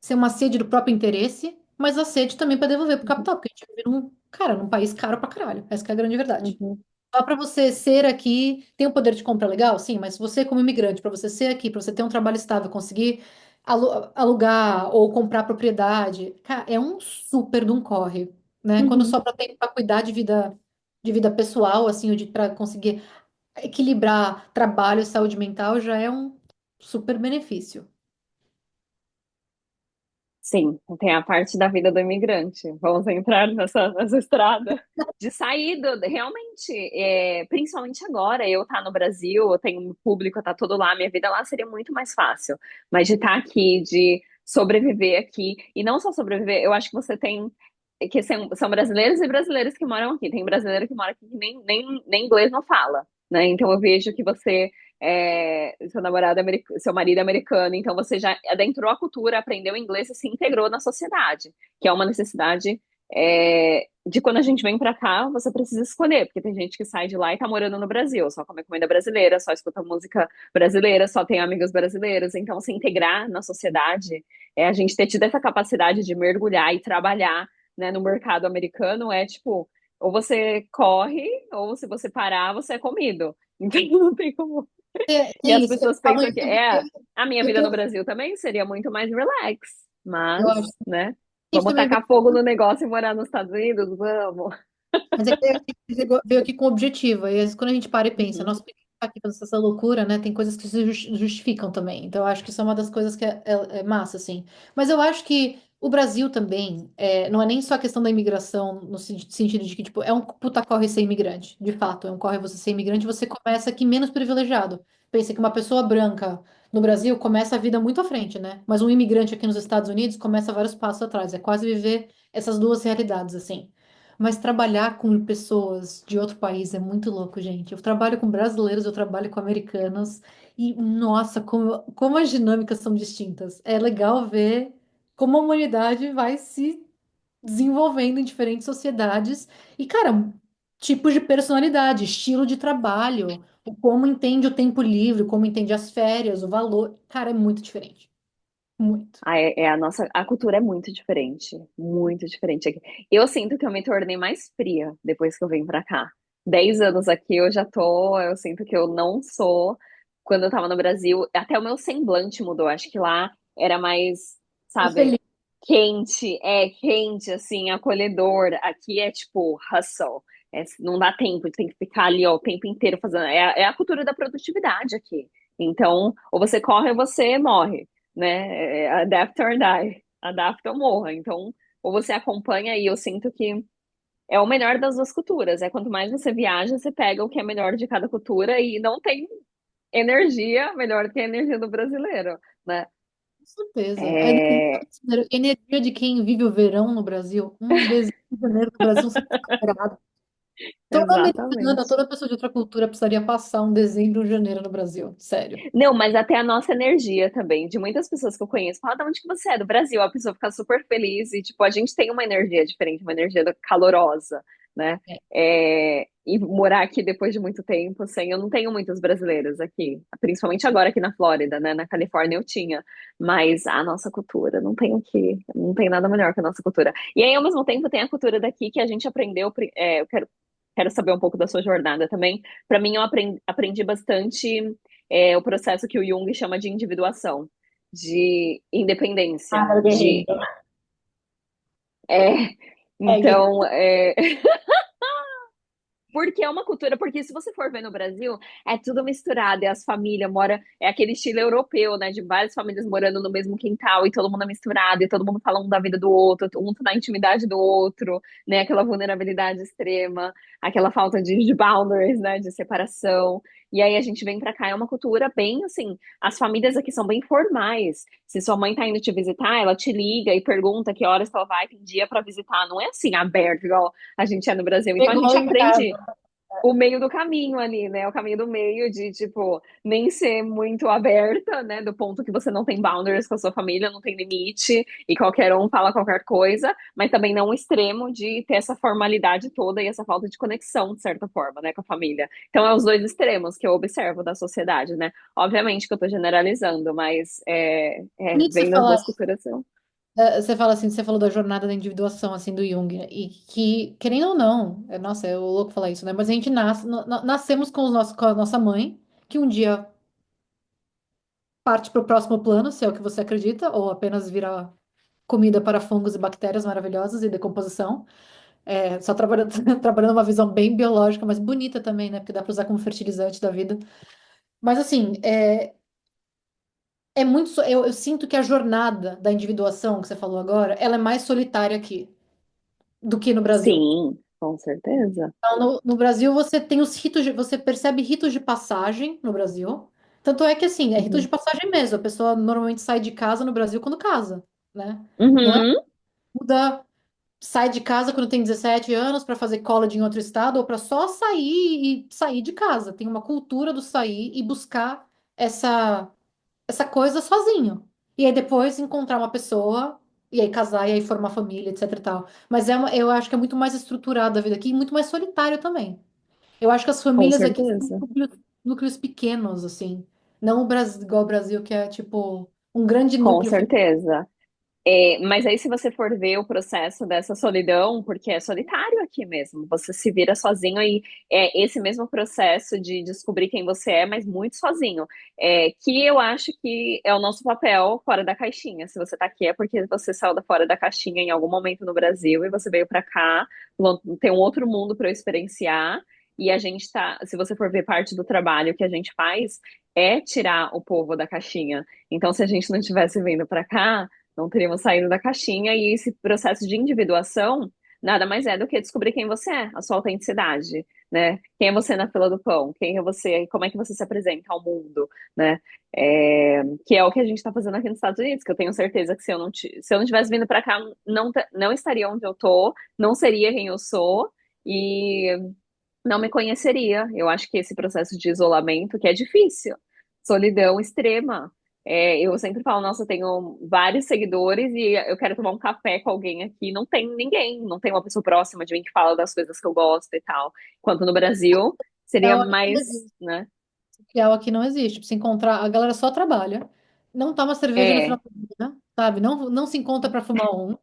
ser uma sede do próprio interesse, mas a sede também para devolver pro capital, porque a gente vive num país caro pra caralho. Essa que é a grande verdade.
Uhum.
Só para você ser aqui, tem o poder de compra legal? Sim, mas você como imigrante, para você ser aqui, para você ter um trabalho estável, conseguir alugar ou comprar propriedade, cara, é um super de um corre, né? Quando
Uhum.
sobra tempo para cuidar de vida pessoal, assim, para conseguir equilibrar trabalho e saúde mental, já é um super benefício.
Sim, tem a parte da vida do imigrante. Vamos entrar nessa estrada de saída, realmente, principalmente agora, eu tá no Brasil, eu tenho um público, tá todo lá, minha vida lá seria muito mais fácil. Mas de estar aqui, de sobreviver aqui, e não só sobreviver, eu acho que você tem. que são brasileiros e brasileiros que moram aqui. Tem brasileiro que mora aqui que nem inglês não fala, né? Então eu vejo que você, seu namorado é seu marido é americano, então você já adentrou a cultura, aprendeu inglês e se integrou na sociedade, que é uma necessidade de quando a gente vem pra cá, você precisa escolher, porque tem gente que sai de lá e tá morando no Brasil, só come comida brasileira, só escuta música brasileira, só tem amigos brasileiros, então se integrar na sociedade é a gente ter tido essa capacidade de mergulhar e trabalhar, né, no mercado americano é tipo, ou você corre, ou se você parar, você é comido. Então não tem como. E
Tem
as
isso, eu
pessoas
falo
pensam
isso
que
porque
a minha
eu
vida no
tenho,
Brasil também seria muito mais relax,
eu
mas,
acho,
né,
a gente
vamos
também
tacar fogo no negócio e morar nos Estados Unidos? Vamos.
mas é que a gente veio aqui com objetivo. E às vezes, quando a gente para e pensa,
Uhum.
nossa, por que tá aqui fazendo essa loucura, né? Tem coisas que se justificam também. Então, eu acho que isso é uma das coisas que é massa, assim. Mas eu acho que o Brasil também, não é nem só a questão da imigração, no sentido de que, tipo, é um puta corre ser imigrante. De fato, é um corre você ser imigrante, você começa aqui menos privilegiado. Pensa que uma pessoa branca no Brasil começa a vida muito à frente, né? Mas um imigrante aqui nos Estados Unidos começa vários passos atrás. É quase viver essas duas realidades, assim. Mas trabalhar com pessoas de outro país é muito louco, gente. Eu trabalho com brasileiros, eu trabalho com americanos, e nossa, como as dinâmicas são distintas. É legal ver como a humanidade vai se desenvolvendo em diferentes sociedades e, cara, tipos de personalidade, estilo de trabalho, o como entende o tempo livre, como entende as férias, o valor. Cara, é muito diferente. Muito.
A cultura é muito diferente aqui. Eu sinto que eu me tornei mais fria depois que eu vim pra cá. 10 anos aqui eu sinto que eu não sou, quando eu tava no Brasil, até o meu semblante mudou, acho que lá era mais,
Mais
sabe,
feliz.
quente, assim, acolhedor. Aqui é tipo, hustle. Não dá tempo, tem que ficar ali, ó, o tempo inteiro fazendo. É a cultura da produtividade aqui. Então, ou você corre ou você morre, né? Adapt or die. Adapta ou morra. Então, ou você acompanha e eu sinto que é o melhor das duas culturas. É quanto mais você viaja, você pega o que é melhor de cada cultura e não tem energia melhor que a energia do brasileiro, né?
Com certeza.
É,
A energia de quem vive o verão no Brasil. Dezembro e janeiro no Brasil são sagrados. Toda americana,
exatamente.
toda pessoa de outra cultura precisaria passar um dezembro e um janeiro no Brasil. Sério.
Não, mas até a nossa energia também, de muitas pessoas que eu conheço, fala de onde que você é, do Brasil, a pessoa fica super feliz e, tipo, a gente tem uma energia diferente, uma energia calorosa, né?
É,
E morar aqui depois de muito tempo, assim, eu não tenho muitos brasileiros aqui, principalmente agora aqui na Flórida, né? Na Califórnia eu tinha, mas a nossa cultura, não tem nada melhor que a nossa cultura. E aí, ao mesmo tempo, tem a cultura daqui que a gente aprendeu, eu quero saber um pouco da sua jornada também. Para mim, eu aprendi bastante o processo que o Jung chama de individuação, de independência,
ah,
de
guerreiro.
é,
É, guerreiro.
então porque é uma cultura, porque se você for ver no Brasil, é tudo misturado, é as famílias, é aquele estilo europeu, né, de várias famílias morando no mesmo quintal e todo mundo é misturado, e todo mundo fala um da vida do outro, um tá na intimidade do outro, né, aquela vulnerabilidade extrema, aquela falta de boundaries, né, de separação. E aí a gente vem pra cá, é uma cultura bem assim, as famílias aqui são bem formais. Se sua mãe tá indo te visitar, ela te liga e pergunta que horas que ela vai, tem dia pra visitar, não é assim aberto igual a gente é no Brasil. Então a
Igual
gente
em casa.
aprende o meio do caminho ali, né? O caminho do meio de, tipo, nem ser muito aberta, né? Do ponto que você não tem boundaries com a sua família, não tem limite e qualquer um fala qualquer coisa, mas também não o extremo de ter essa formalidade toda e essa falta de conexão, de certa forma, né, com a família. Então, é os dois extremos que eu observo da sociedade, né? Obviamente que eu tô generalizando, mas
Bonito você
vem das
falar
duas culturas. São.
Você fala assim, você falou da jornada da individuação, assim, do Jung, né? E que, querendo ou não, nossa, é louco falar isso, né? Mas a gente nascemos com, com a nossa mãe, que um dia parte para o próximo plano, se é o que você acredita, ou apenas vira comida para fungos e bactérias maravilhosas e decomposição. Só trabalhando, trabalhando uma visão bem biológica, mas bonita também, né? Porque dá para usar como fertilizante da vida. Mas assim, muito. Eu sinto que a jornada da individuação que você falou agora, ela é mais solitária aqui do que no Brasil.
Sim, com certeza.
Então, no Brasil, você tem os ritos, você percebe ritos de passagem no Brasil. Tanto é que, assim, é ritos de
Uhum.
passagem mesmo. A pessoa normalmente sai de casa no Brasil quando casa, né? Não é
Uhum.
muda. sai de casa quando tem 17 anos para fazer college em outro estado ou para só sair e sair de casa. Tem uma cultura do sair e buscar essa coisa sozinho. E aí depois encontrar uma pessoa e aí casar e aí formar família, etc e tal. Mas eu acho que é muito mais estruturada a vida aqui e muito mais solitário também. Eu acho que as
Com
famílias aqui são
certeza.
núcleos pequenos, assim. Não o Brasil, igual o Brasil, que é tipo um grande
Com
núcleo.
certeza. É, mas aí, se você for ver o processo dessa solidão, porque é solitário aqui mesmo, você se vira sozinho e é esse mesmo processo de descobrir quem você é, mas muito sozinho. É, que eu acho que é o nosso papel fora da caixinha. Se você tá aqui é porque você saiu da fora da caixinha em algum momento no Brasil e você veio pra cá, tem um outro mundo para eu experienciar. E a gente tá, se você for ver parte do trabalho que a gente faz, é tirar o povo da caixinha. Então, se a gente não tivesse vindo pra cá, não teríamos saído da caixinha e esse processo de individuação nada mais é do que descobrir quem você é, a sua autenticidade, né? Quem é você na fila do pão? Quem é você? Como é que você se apresenta ao mundo, né? Que é o que a gente está fazendo aqui nos Estados Unidos, que eu tenho certeza que se eu não tivesse vindo para cá, não estaria onde eu tô, não seria quem eu sou e não me conheceria. Eu acho que esse processo de isolamento, que é difícil, solidão extrema. Eu sempre falo, nossa, eu tenho vários seguidores e eu quero tomar um café com alguém aqui. Não tem ninguém, não tem uma pessoa próxima de mim que fala das coisas que eu gosto e tal. Enquanto no Brasil seria
Social aqui não
mais,
existe.
né?
Social aqui não existe. Pra se encontrar, a galera só trabalha, não toma cerveja no final
É.
do dia, sabe? Não se encontra para fumar um.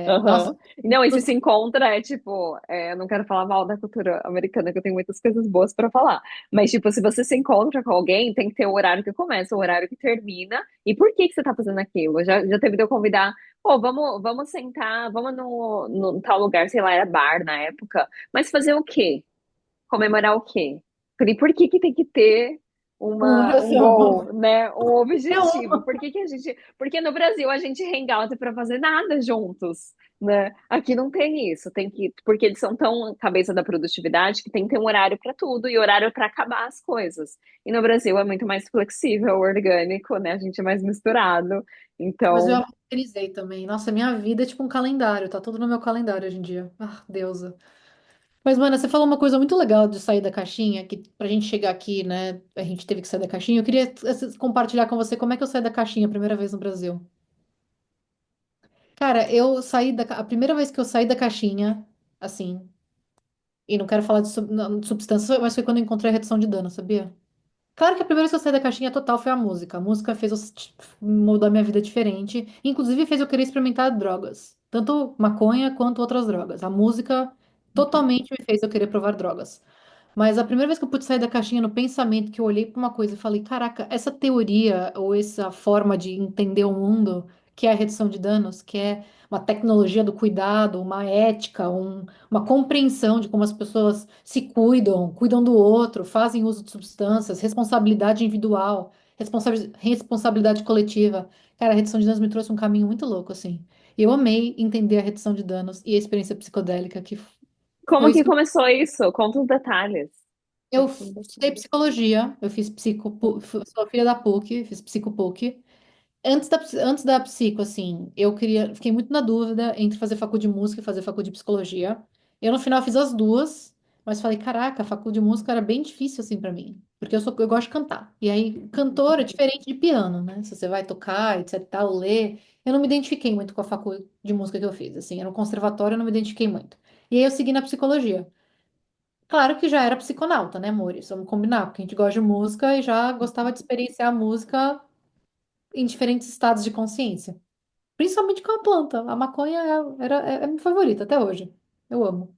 Nossa,
Aham. Não, e se encontra é tipo, eu não quero falar mal da cultura americana, que eu tenho muitas coisas boas pra falar. Mas, tipo, se você se encontra com alguém, tem que ter o horário que começa, o horário que termina. E por que que você tá fazendo aquilo? Já teve de eu convidar, pô, vamos sentar, vamos no tal lugar, sei lá, era bar na época. Mas fazer o quê? Comemorar o quê? E por que que tem que ter um
comemoração.
goal, né? Um
É
objetivo?
uma.
Por que que a gente... Porque no Brasil a gente hangout para fazer nada juntos, né? Aqui não tem isso, tem que... Porque eles são tão cabeça da produtividade que tem que ter um horário para tudo e horário para acabar as coisas. E no Brasil é muito mais flexível, orgânico, né? A gente é mais misturado.
Mas eu
Então,
americanizei também. Nossa, minha vida é tipo um calendário, tá tudo no meu calendário hoje em dia. Ah, deusa. Mas, mano, você falou uma coisa muito legal de sair da caixinha, que pra gente chegar aqui, né, a gente teve que sair da caixinha. Eu queria compartilhar com você como é que eu saí da caixinha a primeira vez no Brasil. Cara, a primeira vez que eu saí da caixinha, assim, e não quero falar de substância, mas foi quando eu encontrei a redução de dano, sabia? Claro que a primeira vez que eu saí da caixinha total foi a música. A música fez mudar minha vida diferente. Inclusive fez eu querer experimentar drogas. Tanto maconha quanto outras drogas. A música totalmente me fez eu querer provar drogas. Mas a primeira vez que eu pude sair da caixinha no pensamento, que eu olhei para uma coisa e falei, caraca, essa teoria ou essa forma de entender o mundo, que é a redução de danos, que é uma tecnologia do cuidado, uma ética, uma compreensão de como as pessoas se cuidam, cuidam do outro, fazem uso de substâncias, responsabilidade individual, responsabilidade coletiva. Cara, a redução de danos me trouxe um caminho muito louco, assim. E eu amei entender a redução de danos e a experiência psicodélica, que
como
foi isso
que
que
começou isso? Conta os detalhes.
eu estudei psicologia, eu fiz sou filha da PUC, fiz psico-PUC. Antes da psico, assim, fiquei muito na dúvida entre fazer faculdade de música e fazer faculdade de psicologia. Eu, no final, fiz as duas, mas falei, caraca, a faculdade de música era bem difícil, assim, pra mim, porque eu gosto de cantar. E aí, cantor é diferente de piano, né? Se você vai tocar, etc, tal, ler. Eu não me identifiquei muito com a faculdade de música que eu fiz, assim, era um conservatório, eu não me identifiquei muito. E aí, eu segui na psicologia. Claro que já era psiconauta, né, amores? Vamos combinar, porque a gente gosta de música e já gostava de experienciar a música em diferentes estados de consciência. Principalmente com a planta. A maconha é a minha favorita até hoje. Eu amo.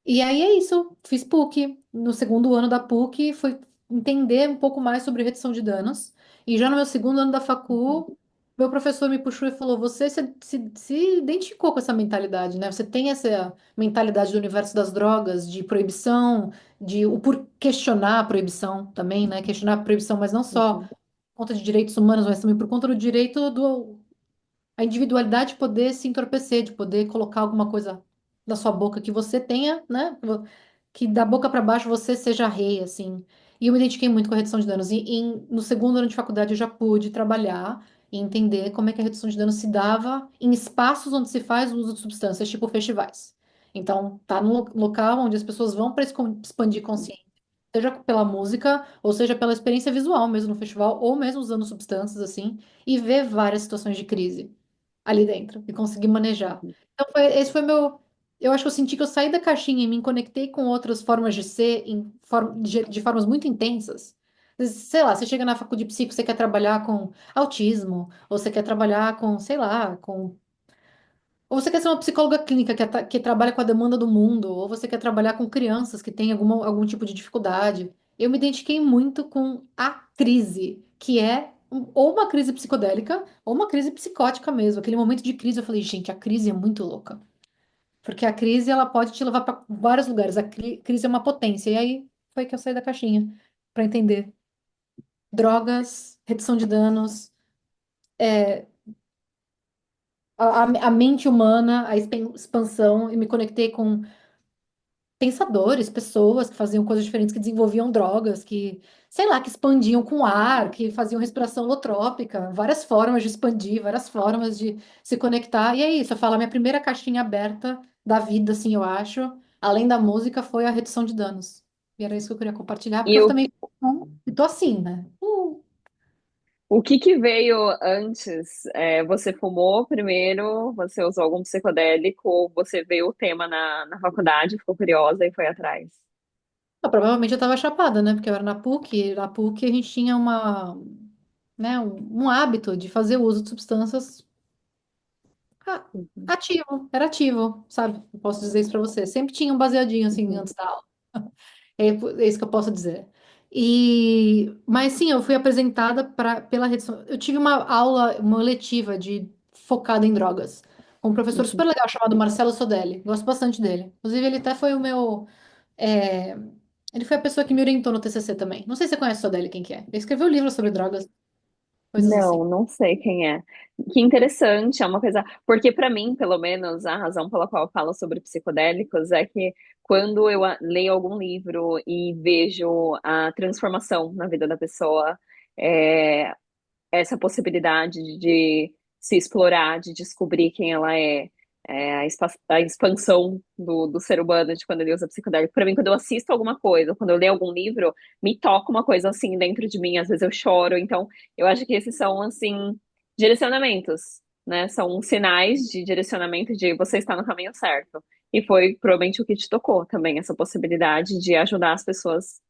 E aí é isso. Fiz PUC. No segundo ano da PUC, fui entender um pouco mais sobre redução de danos. E já no meu segundo ano da facul, meu professor me puxou e falou: Você se identificou com essa mentalidade, né? Você tem essa mentalidade do universo das drogas, de proibição, de o por questionar a proibição também, né? Questionar a proibição, mas não só
Uhum.
por conta de direitos humanos, mas também por conta do direito do a individualidade de poder se entorpecer, de poder colocar alguma coisa na sua boca que você tenha, né? Que da boca para baixo você seja rei, assim. E eu me identifiquei muito com a redução de danos. No segundo ano de faculdade eu já pude trabalhar. e entender como é que a redução de dano se dava em espaços onde se faz o uso de substâncias, tipo festivais. Então, tá no local onde as pessoas vão para expandir consciência, seja pela música, ou seja pela experiência visual mesmo no festival, ou mesmo usando substâncias assim, e ver várias situações de crise ali dentro e conseguir manejar.
Uhum.
Então, esse foi meu. Eu acho que eu senti que eu saí da caixinha e me conectei com outras formas de ser, de formas muito intensas. Sei lá, você chega na faculdade de psico, você quer trabalhar com autismo, ou você quer trabalhar com, sei lá, com. Ou você quer ser uma psicóloga clínica que trabalha com a demanda do mundo, ou você quer trabalhar com crianças que têm algum tipo de dificuldade. Eu me identifiquei muito com a crise, que é ou uma crise psicodélica, ou uma crise psicótica mesmo. Aquele momento de crise, eu falei, gente, a crise é muito louca. Porque a crise, ela pode te levar para vários lugares. A crise é uma potência. E aí foi que eu saí da caixinha para entender. Drogas, redução de danos, a mente humana, a expansão, e me conectei com pensadores, pessoas que faziam coisas diferentes, que desenvolviam drogas, que, sei lá, que expandiam com ar, que faziam respiração holotrópica, várias formas de expandir, várias formas de se conectar. E é isso, eu falo, a minha primeira caixinha aberta da vida, assim, eu acho, além da música, foi a redução de danos. E era isso que eu queria compartilhar, porque
E
eu
o,
também tô assim, né?
o que que veio antes? Você fumou primeiro, você usou algum psicodélico, ou você viu o tema na faculdade, ficou curiosa e foi atrás?
Provavelmente eu tava chapada, né? Porque eu era na PUC, e na PUC a gente tinha né, um hábito de fazer uso de substâncias. Ah,
Uhum,
ativo, era ativo, sabe? Eu posso dizer isso pra você. Sempre tinha um baseadinho assim
uhum,
antes da aula. É isso que eu posso dizer. Mas sim, eu fui apresentada pela rede. Eu tive uma aula, uma letiva focada em drogas, com um professor super
uhum.
legal chamado Marcelo Sodelli. Gosto bastante dele. Inclusive, ele até foi o meu. é, Ele foi a pessoa que me orientou no TCC também. Não sei se você conhece o Sodelli, quem que é. Ele escreveu livros sobre drogas, coisas assim.
Não, não sei quem é. Que interessante, é uma coisa. Porque, para mim, pelo menos, a razão pela qual eu falo sobre psicodélicos é que quando eu leio algum livro e vejo a transformação na vida da pessoa, é, essa possibilidade de se explorar, de descobrir quem ela é, a expansão do ser humano de quando ele usa psicodélico. Para mim, quando eu assisto alguma coisa, quando eu leio algum livro, me toca uma coisa assim dentro de mim, às vezes eu choro. Então, eu acho que esses são, assim, direcionamentos, né? São sinais de direcionamento de você está no caminho certo. E foi provavelmente o que te tocou também, essa possibilidade de ajudar as pessoas.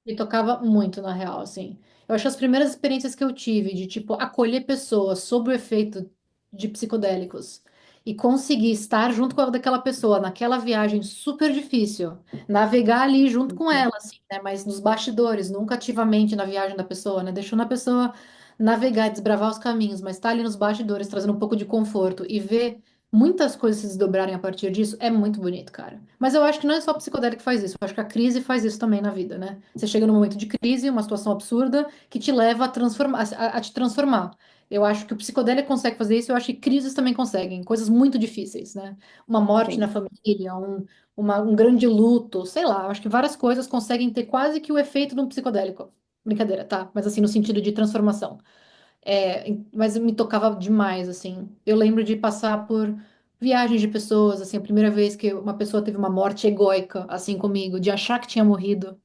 Me tocava muito, na real, assim. Eu acho que as primeiras experiências que eu tive de, tipo, acolher pessoas sob o efeito de psicodélicos e conseguir estar junto com daquela pessoa naquela viagem super difícil, navegar ali junto com
Uhum,
ela, assim, né? Mas nos bastidores, nunca ativamente na viagem da pessoa, né? Deixando a pessoa navegar, desbravar os caminhos, mas estar ali nos bastidores, trazendo um pouco de conforto e ver muitas coisas se desdobrarem a partir disso, é muito bonito, cara. Mas eu acho que não é só o psicodélico que faz isso, eu acho que a crise faz isso também na vida, né? Você chega num momento de crise, uma situação absurda, que te leva a transformar, a te transformar. Eu acho que o psicodélico consegue fazer isso, eu acho que crises também conseguem, coisas muito difíceis, né? Uma morte na
sim.
família, um grande luto, sei lá, eu acho que várias coisas conseguem ter quase que o efeito de um psicodélico. Brincadeira, tá? Mas assim, no sentido de transformação. Mas me tocava demais, assim. Eu lembro de passar por viagens de pessoas, assim, a primeira vez que uma pessoa teve uma morte egóica, assim, comigo, de achar que tinha morrido,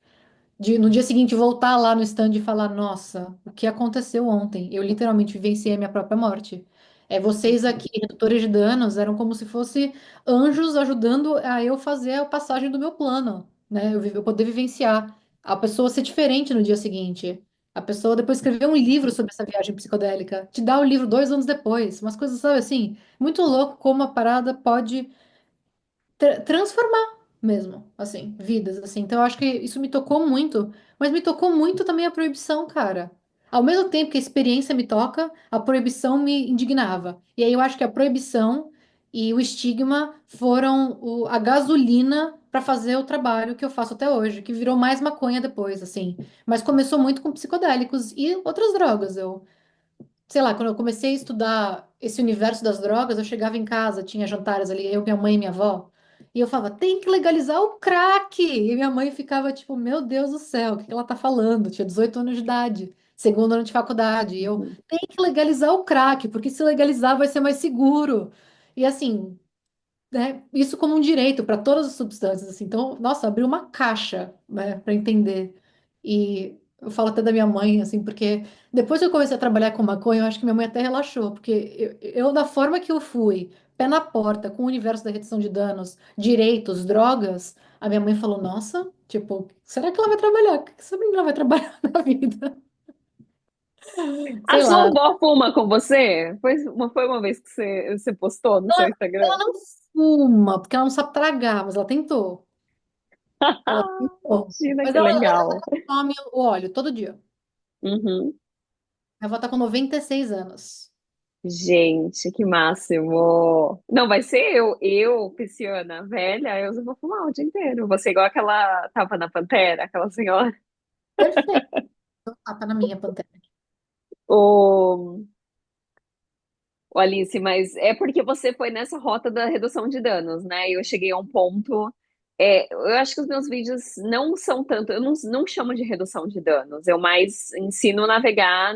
de no dia seguinte voltar lá no stand e falar, nossa, o que aconteceu ontem? Eu literalmente vivenciei a minha própria morte. Vocês
Uhum,
aqui, redutores de danos, eram como se fosse anjos ajudando a eu fazer a passagem do meu plano, né? Eu poder vivenciar. A pessoa ser diferente no dia seguinte. A pessoa depois escrever um livro
uhum.
sobre essa viagem psicodélica, te dá o livro 2 anos depois. Umas coisas, sabe assim, muito louco como a parada pode transformar mesmo, assim, vidas, assim. Então, eu acho que isso me tocou muito, mas me tocou muito também a proibição, cara. Ao mesmo tempo que a experiência me toca, a proibição me indignava. E aí eu acho que a proibição e o estigma foram a gasolina para fazer o trabalho que eu faço até hoje, que virou mais maconha depois, assim. Mas começou muito com psicodélicos e outras drogas. Eu sei lá, quando eu comecei a estudar esse universo das drogas, eu chegava em casa, tinha jantares ali, eu, minha mãe e minha avó, e eu falava, tem que legalizar o crack! E minha mãe ficava tipo, meu Deus do céu, o que que ela tá falando? Tinha 18 anos de idade, segundo ano de faculdade. E eu
Uhum.
tenho que legalizar o crack, porque se legalizar vai ser mais seguro. E assim, né, isso como um direito para todas as substâncias, assim. Então, nossa, abriu uma caixa, né, para entender. E eu falo até da minha mãe, assim, porque depois que eu comecei a trabalhar com maconha, eu acho que minha mãe até relaxou, porque da forma que eu fui, pé na porta, com o universo da redução de danos, direitos, drogas, a minha mãe falou, nossa, tipo, será que ela vai trabalhar? O que essa menina vai trabalhar na vida?
A
Sei
sua
lá.
avó fuma com você? Foi uma vez que você postou no seu
Ela
Instagram?
não fuma, porque ela não sabe tragar, mas ela tentou. Ela tentou.
Imagina
Mas
que
ela
legal.
consome o óleo todo dia.
Uhum.
Minha avó tá com 96 anos.
Gente, que máximo. Não, vai ser eu, pisciana, velha, eu vou fumar o dia inteiro. Você igual aquela tava na Pantera, aquela senhora.
Perfeito. Ah, tá na minha pantera.
O, o Alice, mas é porque você foi nessa rota da redução de danos, né? E eu cheguei a um ponto. Eu acho que os meus vídeos não são tanto. Eu não chamo de redução de danos. Eu mais ensino a navegar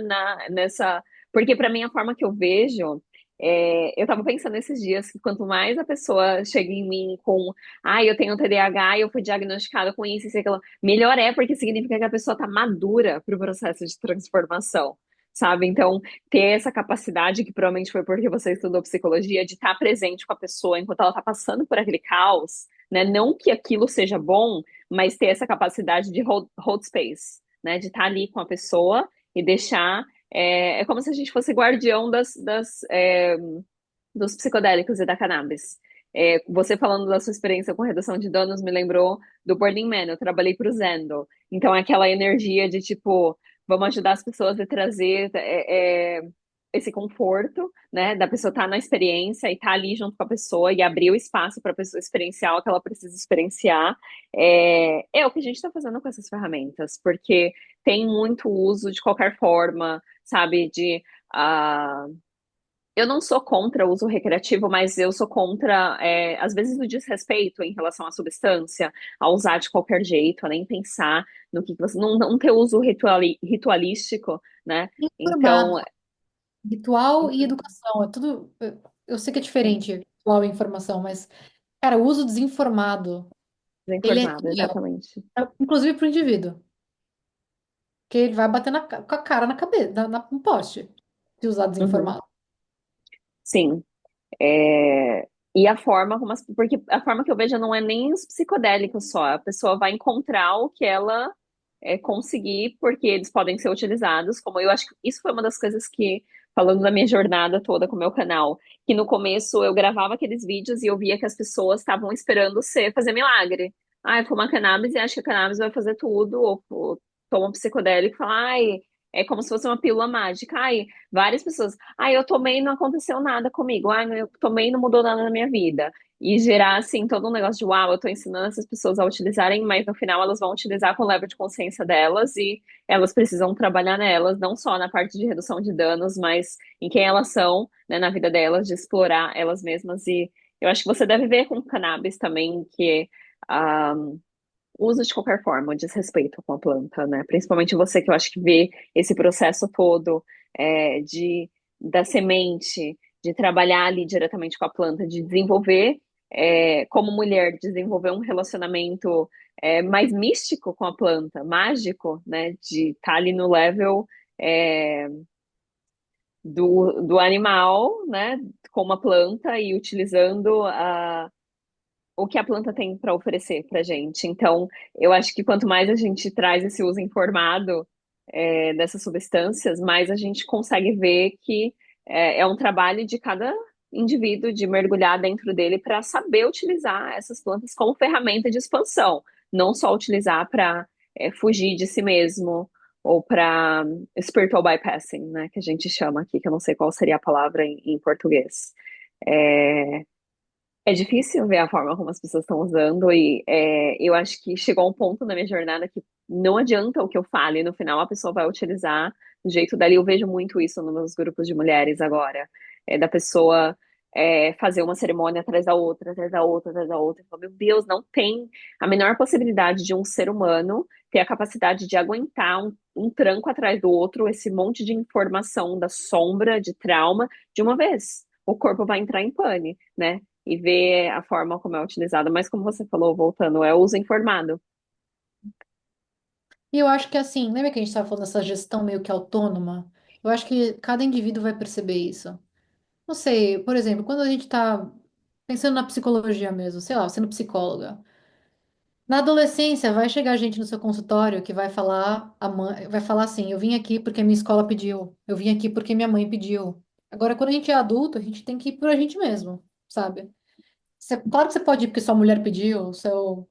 nessa. Porque, para mim, a forma que eu vejo. Eu tava pensando esses dias que quanto mais a pessoa chega em mim com. Ah, eu tenho TDAH e eu fui diagnosticada com isso e aquilo. Melhor é porque significa que a pessoa tá madura para o processo de transformação. Sabe? Então, ter essa capacidade, que provavelmente foi porque você estudou psicologia, de estar presente com a pessoa enquanto ela está passando por aquele caos, né? Não que aquilo seja bom, mas ter essa capacidade de hold space, né? De estar ali com a pessoa e deixar. É como se a gente fosse guardião dos psicodélicos e da cannabis. Você falando da sua experiência com redução de danos me lembrou do Burning Man. Eu trabalhei para o Zendo. Então, é aquela energia de tipo, vamos ajudar as pessoas a trazer esse conforto, né? Da pessoa estar na experiência e estar ali junto com a pessoa e abrir o espaço para a pessoa experienciar o que ela precisa experienciar. É o que a gente está fazendo com essas ferramentas, porque tem muito uso de qualquer forma, sabe? Uh, eu não sou contra o uso recreativo, mas eu sou contra, às vezes, o desrespeito em relação à substância, a usar de qualquer jeito, a nem pensar no que você. Não ter uso ritualístico, né?
Informado,
Então,
ritual e educação. É tudo. Eu sei que é diferente, ritual e informação, mas, cara, o uso desinformado, ele é
desinformada,
cruel,
exatamente.
inclusive para o indivíduo, que ele vai bater com a cara na cabeça, no poste, se usar
Uhum.
desinformado.
Sim. E a forma como porque a forma que eu vejo não é nem os psicodélicos só. A pessoa vai encontrar o que ela conseguir, porque eles podem ser utilizados. Como eu acho que isso foi uma das coisas que, falando da minha jornada toda com o meu canal, que no começo eu gravava aqueles vídeos e eu via que as pessoas estavam esperando fazer milagre. Ah, eu fumar cannabis e acho que a cannabis vai fazer tudo, ou toma um psicodélico e fala, ai, é como se fosse uma pílula mágica. Ai, várias pessoas. Ah, eu tomei e não aconteceu nada comigo. Ah, eu tomei e não mudou nada na minha vida. E gerar, assim, todo um negócio de uau, eu tô ensinando essas pessoas a utilizarem, mas no final elas vão utilizar com o level de consciência delas e elas precisam trabalhar nelas, não só na parte de redução de danos, mas em quem elas são, né, na vida delas, de explorar elas mesmas. E eu acho que você deve ver com cannabis também que ah, uso de qualquer forma, o desrespeito com a planta, né? Principalmente você que eu acho que vê esse processo todo da semente, de trabalhar ali diretamente com a planta, de desenvolver, como mulher, desenvolver um relacionamento mais místico com a planta, mágico, né? De estar ali no level é, do animal, né? Com uma planta e utilizando o que a planta tem para oferecer para gente. Então, eu acho que quanto mais a gente traz esse uso informado dessas substâncias, mais a gente consegue ver que é um trabalho de cada indivíduo de mergulhar dentro dele para saber utilizar essas plantas como ferramenta de expansão, não só utilizar para fugir de si mesmo ou para spiritual bypassing, né, que a gente chama aqui, que eu não sei qual seria a palavra em português. É, é difícil ver a forma como as pessoas estão usando e eu acho que chegou a um ponto na minha jornada que não adianta o que eu fale, no final a pessoa vai utilizar do jeito dela. E eu vejo muito isso nos meus grupos de mulheres agora, da pessoa fazer uma cerimônia atrás da outra, atrás da outra, atrás da outra. Eu falo, meu Deus, não tem a menor possibilidade de um ser humano ter a capacidade de aguentar um tranco atrás do outro, esse monte de informação da sombra, de trauma, de uma vez. O corpo vai entrar em pane, né? E ver a forma como é utilizada. Mas como você falou, voltando, é uso informado.
E eu acho que assim, lembra que a gente estava falando dessa gestão meio que autônoma? Eu acho que cada indivíduo vai perceber isso. Não sei, por exemplo, quando a gente está pensando na psicologia mesmo, sei lá, sendo psicóloga. Na adolescência, vai chegar gente no seu consultório que vai falar, a mãe, vai falar assim: eu vim aqui porque minha escola pediu, eu vim aqui porque minha mãe pediu. Agora, quando a gente é adulto, a gente tem que ir por a gente mesmo, sabe? Claro que você pode ir porque sua mulher pediu, seu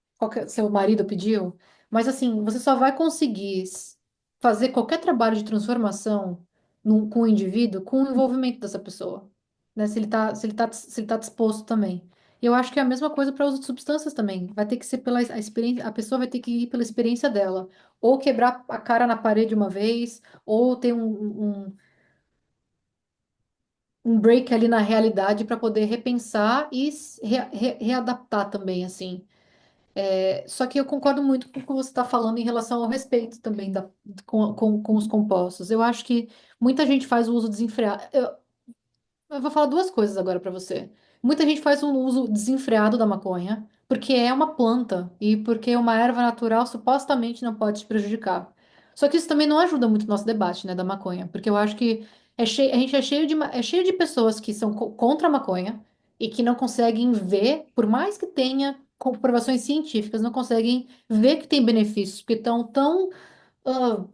marido pediu, mas assim, você só vai conseguir fazer qualquer trabalho de transformação com o indivíduo com o envolvimento dessa pessoa, né? Se ele tá disposto também. E eu acho que é a mesma coisa para uso de substâncias também. Vai ter que ser pela a experiência, a pessoa vai ter que ir pela experiência dela, ou quebrar a cara na parede uma vez, ou ter um break ali na realidade para poder repensar e readaptar também, assim. Só que eu concordo muito com o que você está falando em relação ao respeito também com os compostos. Eu acho que muita gente faz o uso desenfreado. Eu vou falar duas coisas agora para você. Muita gente faz um uso desenfreado da maconha, porque é uma planta e porque uma erva natural supostamente não pode te prejudicar. Só que isso também não ajuda muito o nosso debate, né, da maconha, porque eu acho que a gente é cheio de pessoas que são contra a maconha e que não conseguem ver, por mais que tenha comprovações científicas, não conseguem ver que tem benefícios, porque estão tão, ah,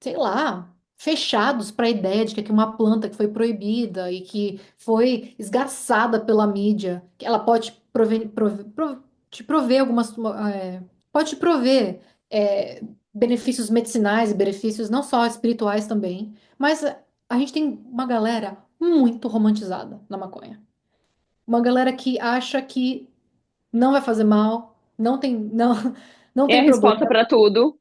sei lá, fechados para a ideia de que aqui uma planta que foi proibida e que foi esgarçada pela mídia, que ela pode te prover pode te prover benefícios medicinais e benefícios não só espirituais também, mas a gente tem uma galera muito romantizada na maconha. Uma galera que acha que não vai fazer mal, não
É a
tem problema.
resposta para tudo.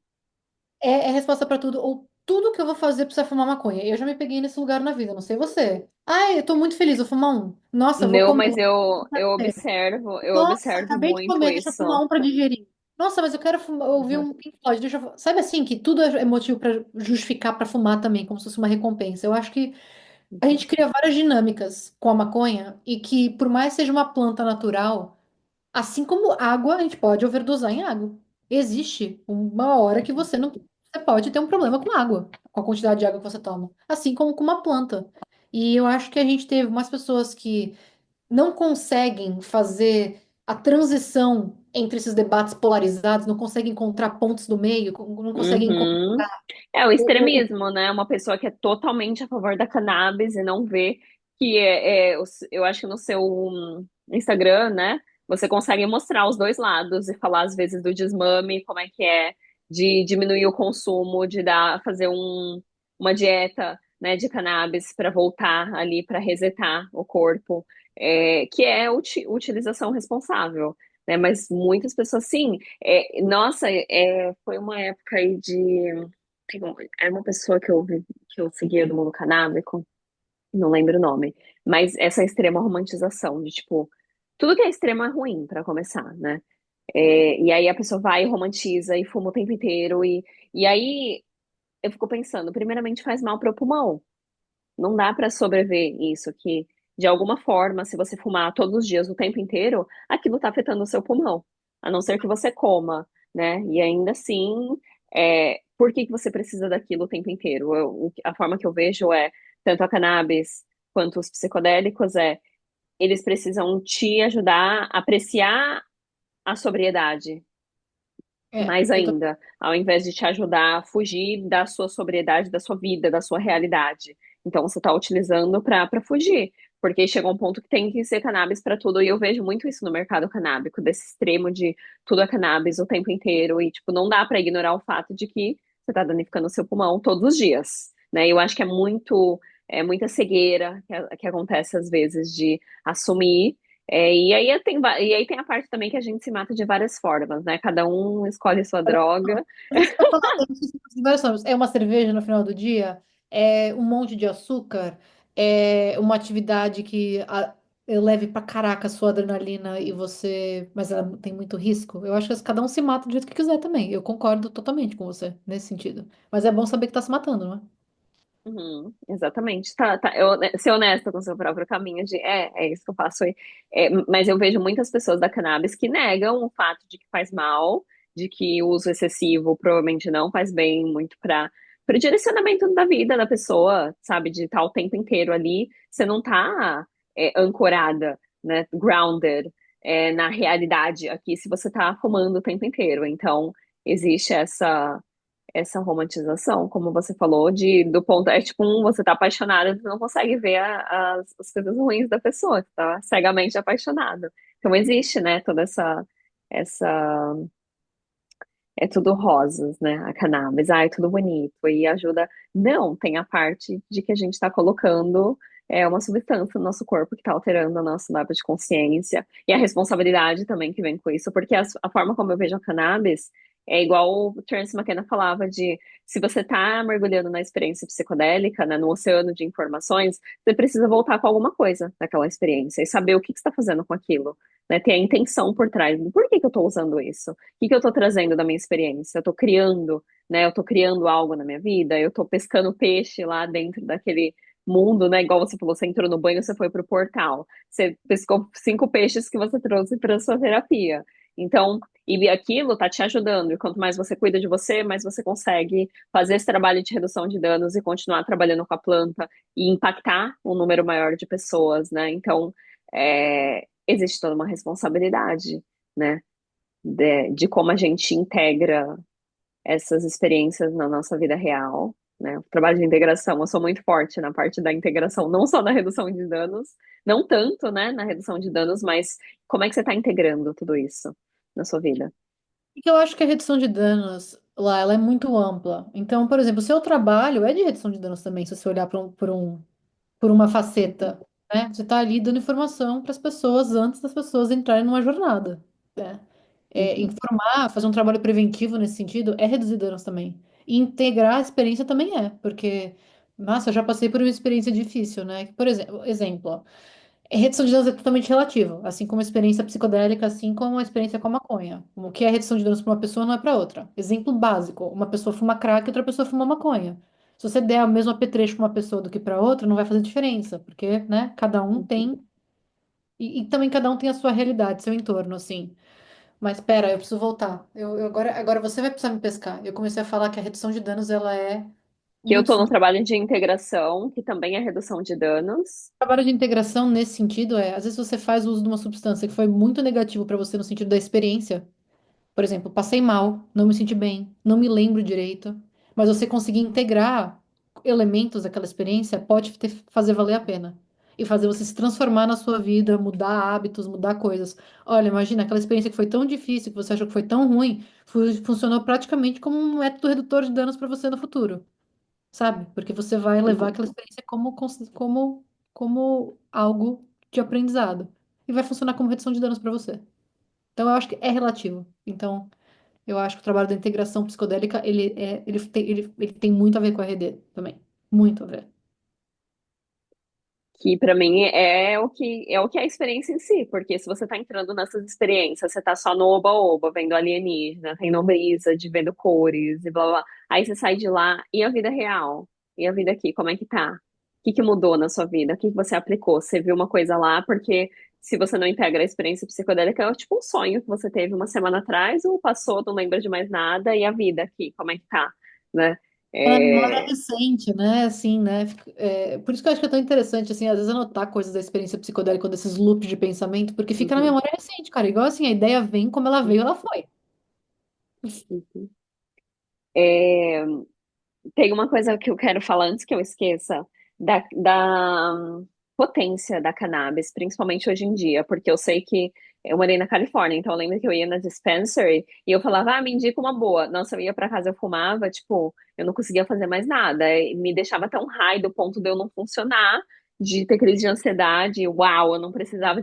É resposta pra tudo. Ou tudo que eu vou fazer precisa fumar maconha. Eu já me peguei nesse lugar na vida, não sei você. Ai, eu tô muito feliz, vou fumar um. Nossa, eu vou
Não,
comer.
mas eu
Nossa,
observo
acabei de
muito
comer, deixa eu fumar
isso.
um pra digerir. Nossa, mas eu quero ouvir
Uhum.
um Pink Floyd. Sabe assim, que tudo é motivo pra justificar pra fumar também, como se fosse uma recompensa. Eu acho que a gente cria várias dinâmicas com a maconha e que, por mais seja uma planta natural, assim como água, a gente pode overdosar em água. Existe uma hora que você não, você pode ter um problema com água, com a quantidade de água que você toma, assim como com uma planta. E eu acho que a gente teve umas pessoas que não conseguem fazer a transição entre esses debates polarizados, não conseguem encontrar pontos do meio, não conseguem encontrar
Uhum. É o
o,
extremismo, né? Uma pessoa que é totalmente a favor da cannabis e não vê que eu acho que no seu Instagram, né? Você consegue mostrar os dois lados e falar às vezes do desmame, como é que é, de diminuir o consumo, de fazer uma dieta, né, de cannabis para voltar ali para resetar o corpo, que é utilização responsável, né? Mas muitas pessoas, sim. Nossa, foi uma época aí de. Era uma pessoa que eu seguia do mundo canábico, não lembro o nome, mas essa extrema romantização de tipo, tudo que é extremo é ruim, pra começar, né? E aí a pessoa vai e romantiza e fuma o tempo inteiro, e aí eu fico pensando, primeiramente faz mal pro pulmão. Não dá pra sobreviver isso, que de alguma forma, se você fumar todos os dias, o tempo inteiro, aquilo tá afetando o seu pulmão. A não ser que você coma, né? E ainda assim, por que que você precisa daquilo o tempo inteiro? A forma que eu vejo tanto a cannabis quanto os psicodélicos, eles precisam te ajudar a apreciar a sobriedade, mais
eu tô,
ainda, ao invés de te ajudar a fugir da sua sobriedade, da sua vida, da sua realidade. Então você está utilizando para fugir, porque chegou um ponto que tem que ser cannabis para tudo, e eu vejo muito isso no mercado canábico, desse extremo de tudo é cannabis o tempo inteiro, e tipo, não dá para ignorar o fato de que você está danificando o seu pulmão todos os dias, né? Eu acho que é muita cegueira que acontece às vezes de assumir e aí tem a parte também que a gente se mata de várias formas, né? Cada um escolhe sua droga.
mas isso que eu tô falando, existem várias formas. É uma cerveja no final do dia, é um monte de açúcar, é uma atividade que leve pra caraca a sua adrenalina e você. Mas ela tem muito risco. Eu acho que cada um se mata do jeito que quiser também. Eu concordo totalmente com você nesse sentido. Mas é bom saber que tá se matando, não é?
Uhum, exatamente. Ser honesta com o seu próprio caminho é isso que eu faço. Mas eu vejo muitas pessoas da cannabis que negam o fato de que faz mal, de que o uso excessivo provavelmente não faz bem muito para o direcionamento da vida da pessoa, sabe? De estar o tempo inteiro ali, você não tá ancorada, né? Grounded, na realidade aqui se você tá fumando o tempo inteiro. Então, existe essa romantização, como você falou, do ponto, é tipo você tá apaixonado, e você não consegue ver as coisas ruins da pessoa, você tá cegamente apaixonado. Então existe, né, toda essa, é tudo rosas, né, a cannabis, é tudo bonito, e ajuda, não, tem a parte de que a gente tá colocando uma substância no nosso corpo que tá alterando o nosso nível de consciência, e a responsabilidade também que vem com isso, porque a forma como eu vejo a cannabis é igual o Terence McKenna falava de se você tá mergulhando na experiência psicodélica, né, no oceano de informações, você precisa voltar com alguma coisa daquela experiência e saber o que que você está fazendo com aquilo, né, ter a intenção por trás, por que que eu estou usando isso? O que que eu estou trazendo da minha experiência? Eu estou criando, né, eu estou criando algo na minha vida, eu estou pescando peixe lá dentro daquele mundo, né, igual você falou, você entrou no banho, você foi pro portal, você pescou 5 peixes que você trouxe para sua terapia. Então, e aquilo tá te ajudando. E quanto mais você cuida de você, mais você consegue fazer esse trabalho de redução de danos e continuar trabalhando com a planta e impactar um número maior de pessoas, né? Então, existe toda uma responsabilidade, né? De como a gente integra essas experiências na nossa vida real, né? O trabalho de integração, eu sou muito forte na parte da integração, não só na redução de danos, não tanto, né, na redução de danos, mas como é que você está integrando tudo isso na sua vida?
E que eu acho que a redução de danos lá, ela é muito ampla. Então, por exemplo, o seu trabalho é de redução de danos também, se você olhar por uma faceta, né? Você está ali dando informação para as pessoas antes das pessoas entrarem numa jornada, né?
Uhum,
Informar, fazer um trabalho preventivo nesse sentido é reduzir danos também. E integrar a experiência também é, porque, nossa, eu já passei por uma experiência difícil, né? Por exemplo, redução de danos é totalmente relativo, assim como a experiência psicodélica, assim como a experiência com a maconha. O que é redução de danos para uma pessoa não é para outra. Exemplo básico: uma pessoa fuma crack e outra pessoa fuma maconha. Se você der o mesmo apetrecho para uma pessoa do que para outra, não vai fazer diferença, porque, né, cada um
uhum.
tem. E também cada um tem a sua realidade, seu entorno, assim. Mas pera, eu preciso voltar. Agora você vai precisar me pescar. Eu comecei a falar que a redução de danos ela é
Que eu
muito
estou no
simples.
trabalho de integração, que também é redução de danos.
O trabalho de integração nesse sentido é, às vezes você faz uso de uma substância que foi muito negativo para você no sentido da experiência. Por exemplo, passei mal, não me senti bem, não me lembro direito, mas você conseguir integrar elementos daquela experiência pode fazer valer a pena. E fazer você se transformar na sua vida, mudar hábitos, mudar coisas. Olha, imagina aquela experiência que foi tão difícil, que você achou que foi tão ruim, funcionou praticamente como um método redutor de danos para você no futuro, sabe? Porque você vai levar
Uhum.
aquela experiência como algo de aprendizado. E vai funcionar como redução de danos para você. Então, eu acho que é relativo. Então, eu acho que o trabalho da integração psicodélica, ele tem muito a ver com a RD também. Muito a ver.
Que para mim é o que é a experiência em si, porque se você tá entrando nessas experiências, você tá só no oba-oba, vendo alienígena, tendo brisa, de vendo cores e blá blá blá. Aí você sai de lá e a vida real? E a vida aqui, como é que tá? O que que mudou na sua vida? O que que você aplicou? Você viu uma coisa lá, porque se você não integra a experiência psicodélica, é tipo um sonho que você teve uma semana atrás, ou passou, não lembra de mais nada, e a vida aqui, como é que tá? Né?
É memória
É,
recente, né? Assim, né? Por isso que eu acho que é tão interessante, assim, às vezes anotar coisas da experiência psicodélica, desses loops de pensamento, porque fica na
uhum,
memória recente, cara. Igual assim, a ideia vem como ela veio, ela foi.
uhum. É, tem uma coisa que eu quero falar antes que eu esqueça, da potência da cannabis, principalmente hoje em dia, porque eu sei que eu morei na Califórnia, então eu lembro que eu ia na dispensary e eu falava, me indica uma boa. Nossa, eu ia pra casa, eu fumava, tipo, eu não conseguia fazer mais nada. E me deixava tão high do ponto de eu não funcionar, de ter crise de ansiedade. Uau, eu não precisava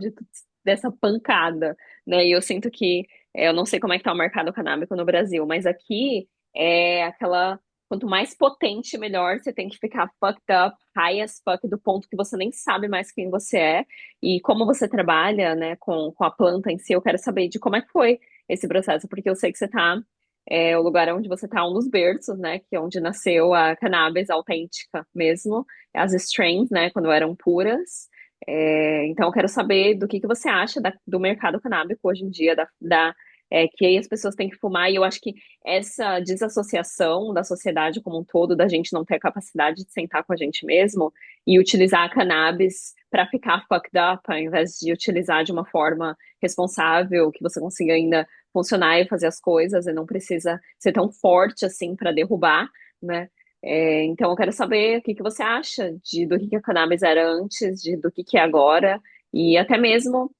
dessa pancada, né? E eu sinto que, eu não sei como é que tá o mercado canábico no Brasil, mas aqui é aquela quanto mais potente, melhor. Você tem que ficar fucked up, high as fuck, do ponto que você nem sabe mais quem você é e como você trabalha, né, com a planta em si. Eu quero saber de como é que foi esse processo, porque eu sei que você tá, o lugar onde você tá, um dos berços, né, que é onde nasceu a cannabis autêntica mesmo, as strains, né, quando eram puras. Então, eu quero saber do que você acha do mercado canábico hoje em dia, que aí as pessoas têm que fumar, e eu acho que essa desassociação da sociedade como um todo, da gente não ter a capacidade de sentar com a gente mesmo e utilizar a cannabis para ficar fucked up, ao invés de utilizar de uma forma responsável, que você consiga ainda funcionar e fazer as coisas e não precisa ser tão forte assim para derrubar, né? Então eu quero saber o que você acha do que a cannabis era antes, do que é agora, e até mesmo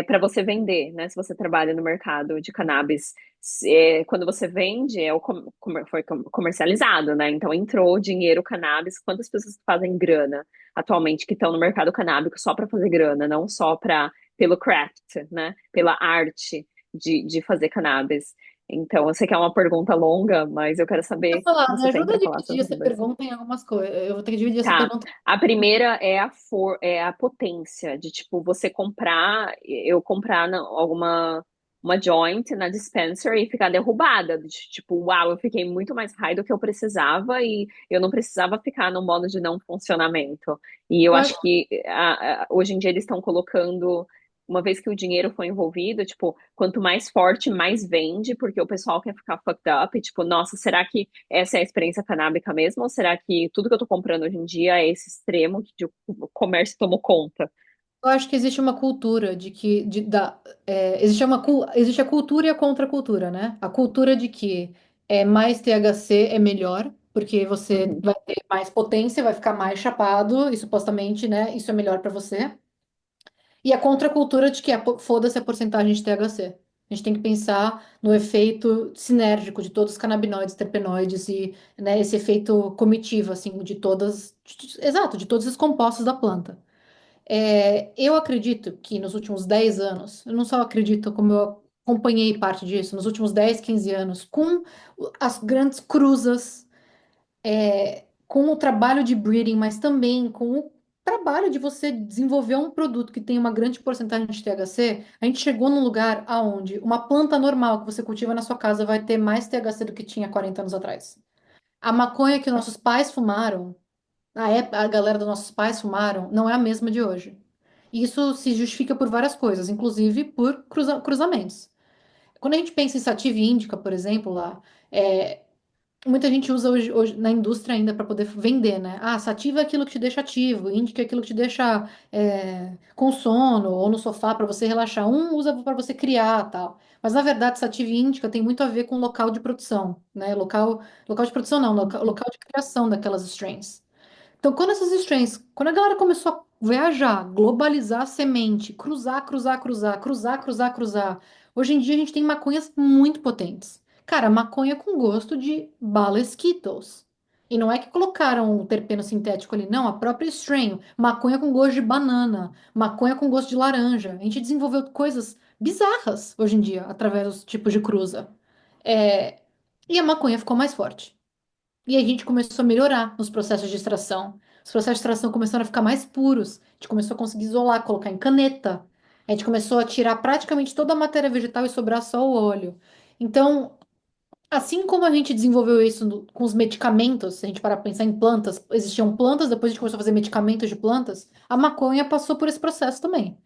para você vender, né? Se você trabalha no mercado de cannabis, quando você vende, foi comercializado, né? Então entrou dinheiro cannabis. Quantas pessoas fazem grana atualmente que estão no mercado canábico só para fazer grana, não só pelo craft, né? Pela arte de fazer cannabis. Então, eu sei que é uma pergunta longa, mas eu quero saber
Eu
o que
falar, me
você tem
ajuda a
para falar
dividir
sobre
essa
os dois.
pergunta em algumas coisas. Eu vou ter que dividir essa
Tá.
pergunta.
A primeira é a potência de tipo você comprar, eu comprar alguma uma joint na dispenser e ficar derrubada, de, tipo, uau, eu fiquei muito mais high do que eu precisava e eu não precisava ficar no modo de não funcionamento. E eu
Eu
acho
acho
que hoje em dia eles estão colocando, uma vez que o dinheiro foi envolvido, tipo, quanto mais forte, mais vende, porque o pessoal quer ficar fucked up, e, tipo, nossa, será que essa é a experiência canábica mesmo? Ou será que tudo que eu tô comprando hoje em dia é esse extremo que o comércio tomou conta?
Eu acho que existe uma cultura de que existe a cultura e a contracultura, né? A cultura de que mais THC é melhor, porque você
Uhum,
vai ter mais potência, vai ficar mais chapado, e supostamente, né, isso é melhor para você. E a contracultura de que foda-se a porcentagem de THC. A gente tem que pensar no efeito sinérgico de todos os canabinoides, terpenoides e, né, esse efeito comitivo, assim, exato, de todos os compostos da planta. Eu acredito que nos últimos 10 anos, eu não só acredito, como eu acompanhei parte disso, nos últimos 10, 15 anos, com as grandes cruzas, com o trabalho de breeding, mas também com o trabalho de você desenvolver um produto que tem uma grande porcentagem de THC, a gente chegou num lugar aonde uma planta normal que você cultiva na sua casa vai ter mais THC do que tinha 40 anos atrás. A maconha que nossos pais fumaram, a galera dos nossos pais fumaram, não é a mesma de hoje. Isso se justifica por várias coisas, inclusive por cruzamentos. Quando a gente pensa em sativa índica, por exemplo, lá, é, muita gente usa hoje na indústria ainda para poder vender, né? Ah, sativa é aquilo que te deixa ativo, índica é aquilo que te deixa com sono ou no sofá para você relaxar. Um usa para você criar, tal. Mas na verdade, sativa e índica tem muito a ver com local de produção, né? Local de produção não, local de criação daquelas strains. Então, quando a galera começou a viajar, globalizar a semente, cruzar, hoje em dia a gente tem maconhas muito potentes. Cara, maconha com gosto de bala Skittles. E não é que colocaram o terpeno sintético ali, não, a própria strain, maconha com gosto de banana, maconha com gosto de laranja. A gente desenvolveu coisas bizarras hoje em dia, através dos tipos de cruza. É, E a maconha ficou mais forte. E a gente começou a melhorar nos processos de extração. Os processos de extração começaram a ficar mais puros. A gente começou a conseguir isolar, colocar em caneta. A gente começou a tirar praticamente toda a matéria vegetal e sobrar só o óleo. Então, assim como a gente desenvolveu isso com os medicamentos, se a gente parar para pensar em plantas, existiam plantas, depois a gente começou a fazer medicamentos de plantas, a maconha passou por esse processo também.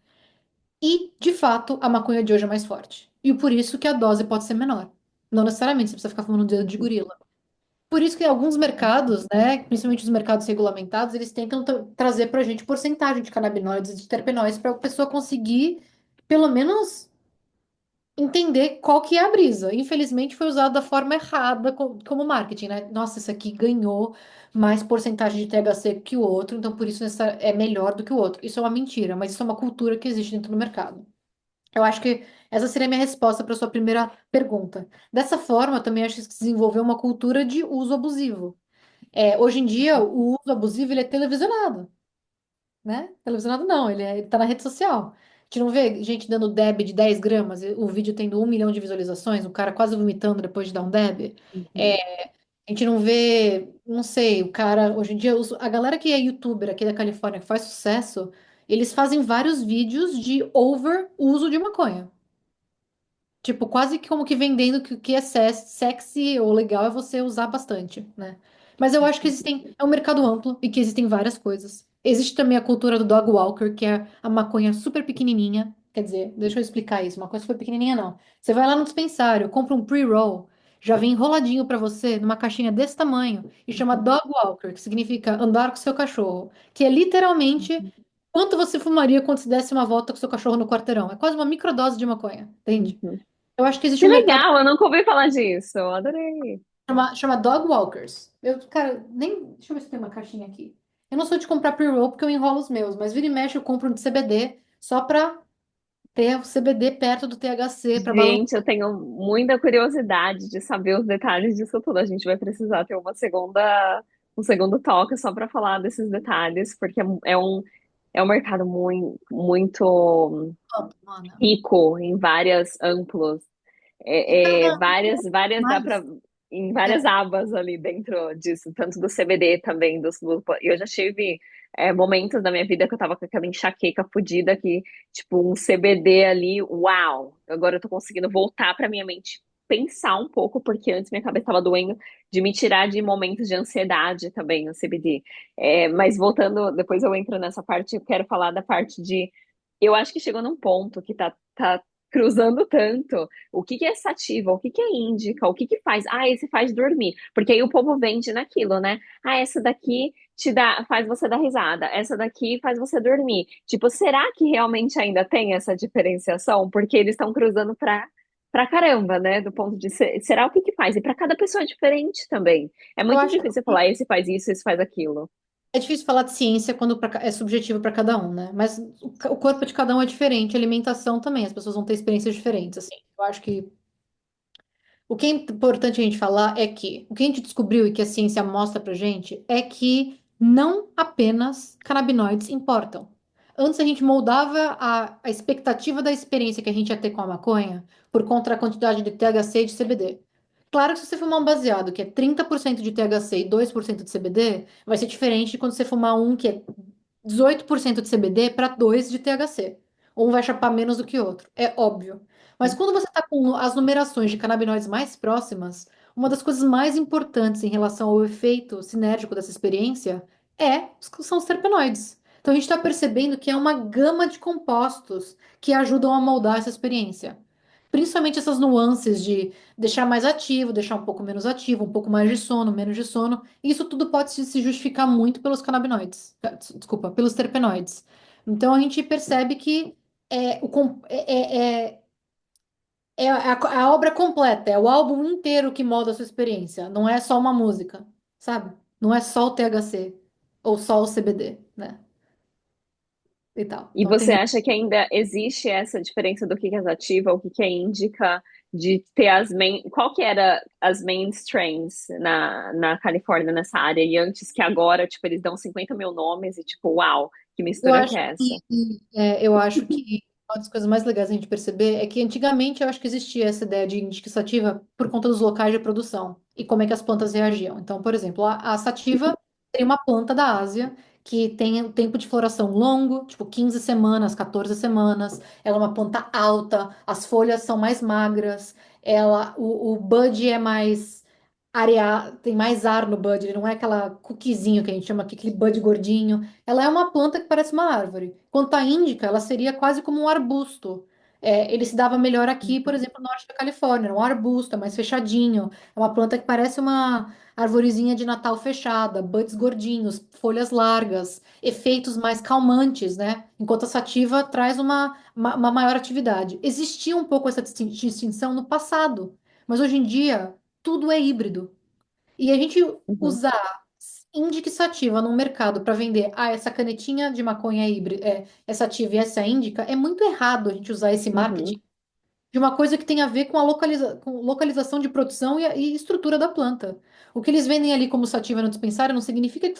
E, de fato, a maconha de hoje é mais forte. E por isso que a dose pode ser menor. Não necessariamente, você precisa ficar fumando um dedo de gorila. Por isso que alguns mercados, né, principalmente os mercados regulamentados, eles tentam trazer para a gente porcentagem de canabinoides e de terpenoides para a pessoa conseguir, pelo menos, entender qual que é a brisa. Infelizmente, foi usado da forma errada como marketing, né? Nossa, esse aqui ganhou mais porcentagem de THC que o outro, então por isso essa é melhor do que o outro. Isso é uma mentira, mas isso é uma cultura que existe dentro do mercado. Eu acho que essa seria a minha resposta para sua primeira pergunta. Dessa forma, eu também acho que se desenvolveu uma cultura de uso abusivo. Hoje em dia, o uso abusivo ele é televisionado, né? Televisionado não, ele tá na rede social. A gente não vê gente dando deb de 10 gramas, e o vídeo tendo 1 milhão de visualizações, o cara quase vomitando depois de dar um deb.
uhum,
A gente não vê, não sei, o cara, hoje em dia, a galera que é youtuber aqui da Califórnia, que faz sucesso, eles fazem vários vídeos de over uso de maconha. Tipo, quase que como que vendendo que o que é sexy ou legal é você usar bastante, né? Mas eu acho que é um mercado amplo e que existem várias coisas. Existe também a cultura do dog walker, que é a maconha super pequenininha. Quer dizer, deixa eu explicar isso. Uma coisa super pequenininha, não. Você vai lá no dispensário, compra um pre-roll, já vem enroladinho pra você, numa caixinha desse tamanho, e chama
Uhum,
dog walker, que significa andar com seu cachorro, que é literalmente
uhum,
quanto você fumaria quando você desse uma volta com seu cachorro no quarteirão. É quase uma microdose de maconha, entende?
uhum.
Eu acho que existe
Que
um mercado
legal, eu nunca ouvi falar disso. Eu adorei.
chama Dog Walkers. Cara, nem. Deixa eu ver se tem uma caixinha aqui. Eu não sou de comprar pre-roll porque eu enrolo os meus, mas vira e mexe eu compro um de CBD só pra ter o CBD perto do THC pra balançar.
Gente, eu tenho muita curiosidade de saber os detalhes disso tudo. A gente vai precisar ter um segundo toque só para falar desses detalhes, porque é um mercado muito
Mana.
rico em vários amplos.
E cada
Várias dá para
mais.
em
É,
várias abas ali dentro disso, tanto do CBD também, eu já tive momentos da minha vida que eu tava com aquela enxaqueca fodida que, tipo, um CBD ali, uau! Agora eu tô conseguindo voltar pra minha mente pensar um pouco, porque antes minha cabeça tava doendo, de me tirar de momentos de ansiedade também, o CBD. Mas voltando, depois eu entro nessa parte, eu quero falar da parte de. Eu acho que chegou num ponto que tá cruzando tanto. O que que é sativa? O que que é índica? O que que faz? Ah, esse faz dormir. Porque aí o povo vende naquilo, né? Ah, essa daqui faz você dar risada. Essa daqui faz você dormir. Tipo, será que realmente ainda tem essa diferenciação? Porque eles estão cruzando pra caramba, né? Do ponto de será o que que faz? E para cada pessoa é diferente também. É
eu
muito
acho
difícil
que
falar esse faz isso, esse faz aquilo.
é difícil falar de ciência quando é subjetivo para cada um, né? Mas o corpo de cada um é diferente, a alimentação também, as pessoas vão ter experiências diferentes, assim. Eu acho que o que é importante a gente falar é que o que a gente descobriu e que a ciência mostra pra gente é que não apenas canabinoides importam. Antes a gente moldava a expectativa da experiência que a gente ia ter com a maconha por conta da quantidade de THC e de CBD. Claro que se você fumar um baseado que é 30% de THC e 2% de CBD, vai ser diferente de quando você fumar um que é 18% de CBD para 2 de THC. Um vai chapar menos do que o outro, é óbvio. Mas quando você está com as numerações de canabinoides mais próximas, uma das coisas mais importantes em relação ao efeito sinérgico dessa experiência são os terpenoides. Então a gente está percebendo que é uma gama de compostos que ajudam a moldar essa experiência. Principalmente essas nuances de deixar mais ativo, deixar um pouco menos ativo, um pouco mais de sono, menos de sono. Isso tudo pode se justificar muito pelos canabinoides, desculpa, pelos terpenoides. Então a gente percebe que é, o, com- é a obra completa, é o álbum inteiro que molda a sua experiência. Não é só uma música, sabe? Não é só o THC ou só o CBD, né? E tal.
E
Então
você
tem.
acha que ainda existe essa diferença do que é sativa, o que que é índica, de ter qual que era as main strains na Califórnia nessa área, e antes que agora, tipo, eles dão 50 mil nomes e tipo, uau, que
Eu
mistura que
acho
é essa?
eu acho que uma das coisas mais legais a gente perceber é que antigamente eu acho que existia essa ideia de indígena sativa por conta dos locais de produção e como é que as plantas reagiam. Então, por exemplo, a sativa tem uma planta da Ásia que tem um tempo de floração longo, tipo 15 semanas, 14 semanas. Ela é uma planta alta, as folhas são mais magras, o bud é mais tem mais ar no bud, ele não é aquela cookiezinho que a gente chama aqui, aquele bud gordinho. Ela é uma planta que parece uma árvore. Quanto à índica, ela seria quase como um arbusto. Ele se dava melhor aqui, por exemplo, no norte da Califórnia. É um arbusto, é mais fechadinho. É uma planta que parece uma arvorezinha de Natal fechada, buds gordinhos, folhas largas, efeitos mais calmantes, né? Enquanto a sativa traz uma maior atividade. Existia um pouco essa distinção no passado, mas hoje em dia tudo é híbrido. E a gente
Uhum,
usar índica e sativa no mercado para vender, essa canetinha de maconha é híbrida, é sativa e essa é índica, é muito errado a gente usar esse marketing
uhum,
de uma coisa que tem a ver com com localização de produção e estrutura da planta. O que eles vendem ali como sativa no dispensário não significa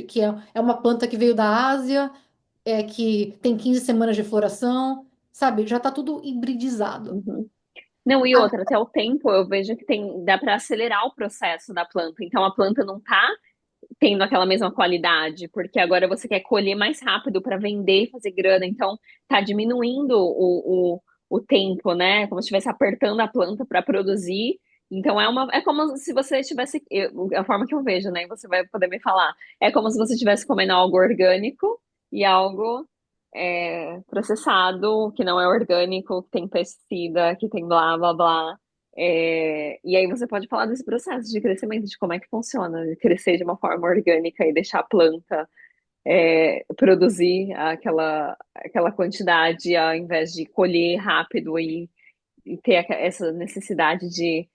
que é uma planta que veio da Ásia, que tem 15 semanas de floração, sabe? Já está tudo hibridizado.
uhum. Não, e outra, até o tempo eu vejo que tem, dá para acelerar o processo da planta. Então a planta não tá tendo aquela mesma qualidade, porque agora você quer colher mais rápido para vender e fazer grana, então tá diminuindo o tempo, né? Como se estivesse apertando a planta para produzir. Então é como se você estivesse, a forma que eu vejo, né? E você vai poder me falar. É como se você estivesse comendo algo orgânico e algo processado, que não é orgânico, que tem pesticida, que tem blá blá blá. E aí você pode falar desse processo de crescimento, de como é que funciona, de crescer de uma forma orgânica e deixar a planta produzir aquela quantidade ao invés de colher rápido e ter essa necessidade de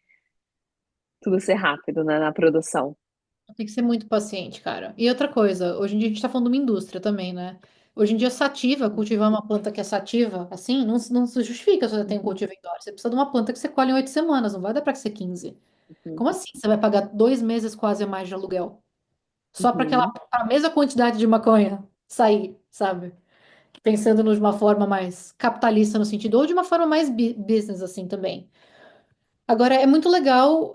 tudo ser rápido, né, na produção.
Tem que ser muito paciente, cara. E outra coisa, hoje em dia a gente tá falando de uma indústria também, né? Hoje em dia, sativa, cultivar uma planta que é sativa, assim, não se justifica se você tem um
Uhum,
cultivo indoor. Você precisa de uma planta que você colhe em 8 semanas, não vai dar pra ser 15.
uhum,
Como assim? Você vai pagar 2 meses quase a mais de aluguel? Só para aquela,
uhum.
a mesma quantidade de maconha sair, sabe? Pensando de uma forma mais capitalista no sentido, ou de uma forma mais business, assim, também. Agora, é muito legal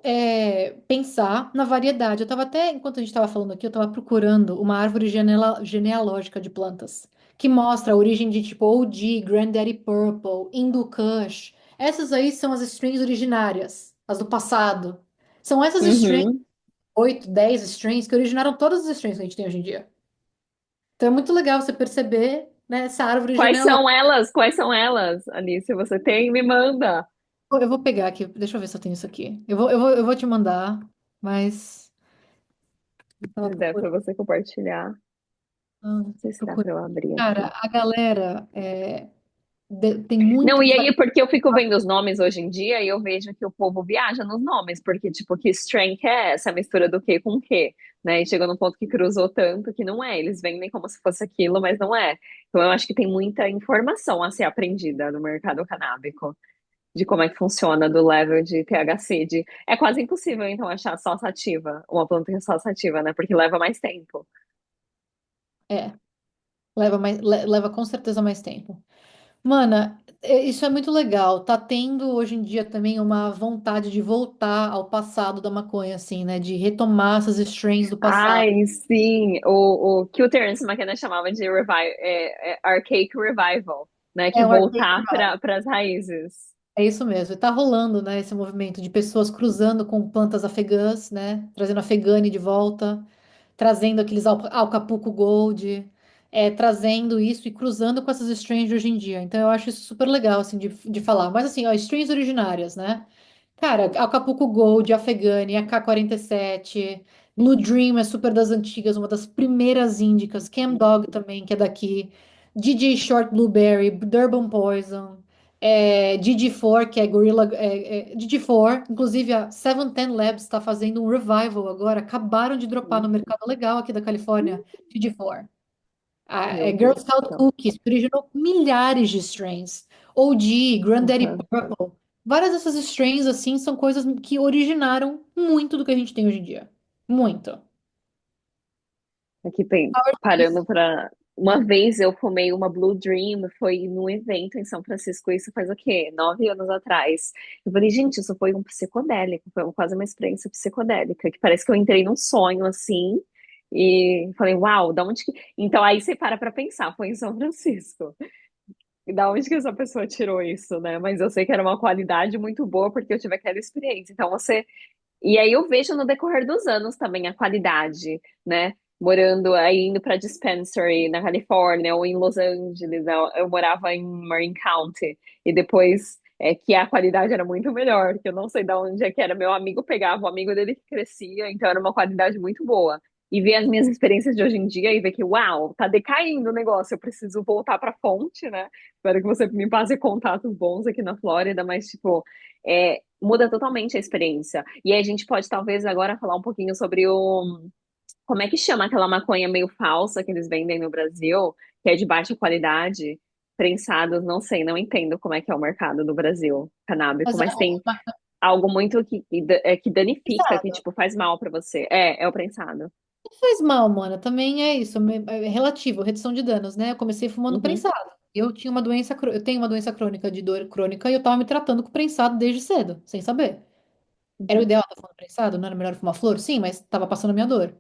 pensar na variedade. Eu estava até, enquanto a gente estava falando aqui, eu estava procurando uma árvore genealógica de plantas, que mostra a origem de tipo OG, Granddaddy Purple, Hindu Kush. Essas aí são as strains originárias, as do passado. São essas strains,
Uhum.
8, 10 strains, que originaram todas as strains que a gente tem hoje em dia. Então é muito legal você perceber, né, essa árvore
Quais
genealógica.
são elas? Quais são elas, Alice? Você tem? Me manda.
Eu vou pegar aqui, deixa eu ver se eu tenho isso aqui. Eu vou te mandar, mas eu tava
Se der para
procurando.
você compartilhar. Não sei se dá
Procurando.
para eu abrir
Cara,
aqui.
a galera tem muito.
Não, e aí, porque eu fico vendo os nomes hoje em dia e eu vejo que o povo viaja nos nomes, porque, tipo, que strength é essa mistura do que com o que, né? E chegou num ponto que cruzou tanto que não é. Eles vendem como se fosse aquilo, mas não é. Então, eu acho que tem muita informação a ser aprendida no mercado canábico, de como é que funciona, do level de THC. É quase impossível, então, achar só sativa, uma planta que é só sativa, né? Porque leva mais tempo.
É, leva com certeza mais tempo. Mana, isso é muito legal. Tá tendo hoje em dia também uma vontade de voltar ao passado da maconha, assim, né? De retomar essas strains do passado.
Ai, sim, o que o Terence McKenna chamava de archaic revival, né? Que
É um arcade.
voltar para as raízes.
É isso mesmo. E tá rolando, né, esse movimento de pessoas cruzando com plantas afegãs, né? Trazendo Afegani de volta, trazendo aqueles Alcapuco Gold, trazendo isso e cruzando com essas strains de hoje em dia. Então eu acho isso super legal, assim, de falar. Mas assim, ó, strains originárias, né? Cara, Acapulco Gold, Afegani, AK-47, Blue Dream é super das antigas, uma das primeiras índicas, Cam Dog também, que é daqui, DJ Short Blueberry, Durban Poison, DD4, que é Gorilla, DD4, inclusive a 710 Labs está fazendo um revival agora, acabaram de dropar no mercado legal aqui da Califórnia, DD4.
Meu
Girl
Deus do
Scout
céu.
Cookies, que originou milhares de strains. OG, Granddaddy
Uhum.
Purple. Várias dessas strains, assim, são coisas que originaram muito do que a gente tem hoje em dia. Muito.
Aqui tem, parando para. Uma vez eu fumei uma Blue Dream, foi num evento em São Francisco, isso faz o quê? 9 anos atrás. Eu falei, gente, isso foi um psicodélico, foi quase uma experiência psicodélica, que parece que eu entrei num sonho assim, e falei, uau, da onde que. Então aí você para pensar, foi em São Francisco. E da onde que essa pessoa tirou isso, né? Mas eu sei que era uma qualidade muito boa porque eu tive aquela experiência. Então você e aí eu vejo no decorrer dos anos também a qualidade, né? Morando aí, indo para Dispensary na Califórnia ou em Los Angeles, eu morava em Marin County e depois que a qualidade era muito melhor, que eu não sei de onde é que era, meu amigo pegava, o amigo dele que crescia, então era uma qualidade muito boa. E ver as minhas experiências de hoje em dia e ver que, uau, tá decaindo o negócio, eu preciso voltar para a fonte, né? Espero que você me passe contatos bons aqui na Flórida, mas, tipo, muda totalmente a experiência. E aí a gente pode talvez agora falar um pouquinho sobre como é que chama aquela maconha meio falsa que eles vendem no Brasil, que é de baixa qualidade, prensados, não sei, não entendo como é que é o mercado no Brasil canábico,
Mas
mas tem algo muito que danifica, que
pesado.
tipo faz mal pra você. É o prensado.
Não faz mal, mano. Também é isso. É relativo, redução de danos, né? Eu comecei fumando
Uhum,
prensado. Eu tinha uma doença, eu tenho uma doença crônica de dor crônica e eu tava me tratando com prensado desde cedo, sem saber. Era o
Uhum.
ideal estar fumando prensado? Não era melhor fumar flor? Sim, mas tava passando a minha dor.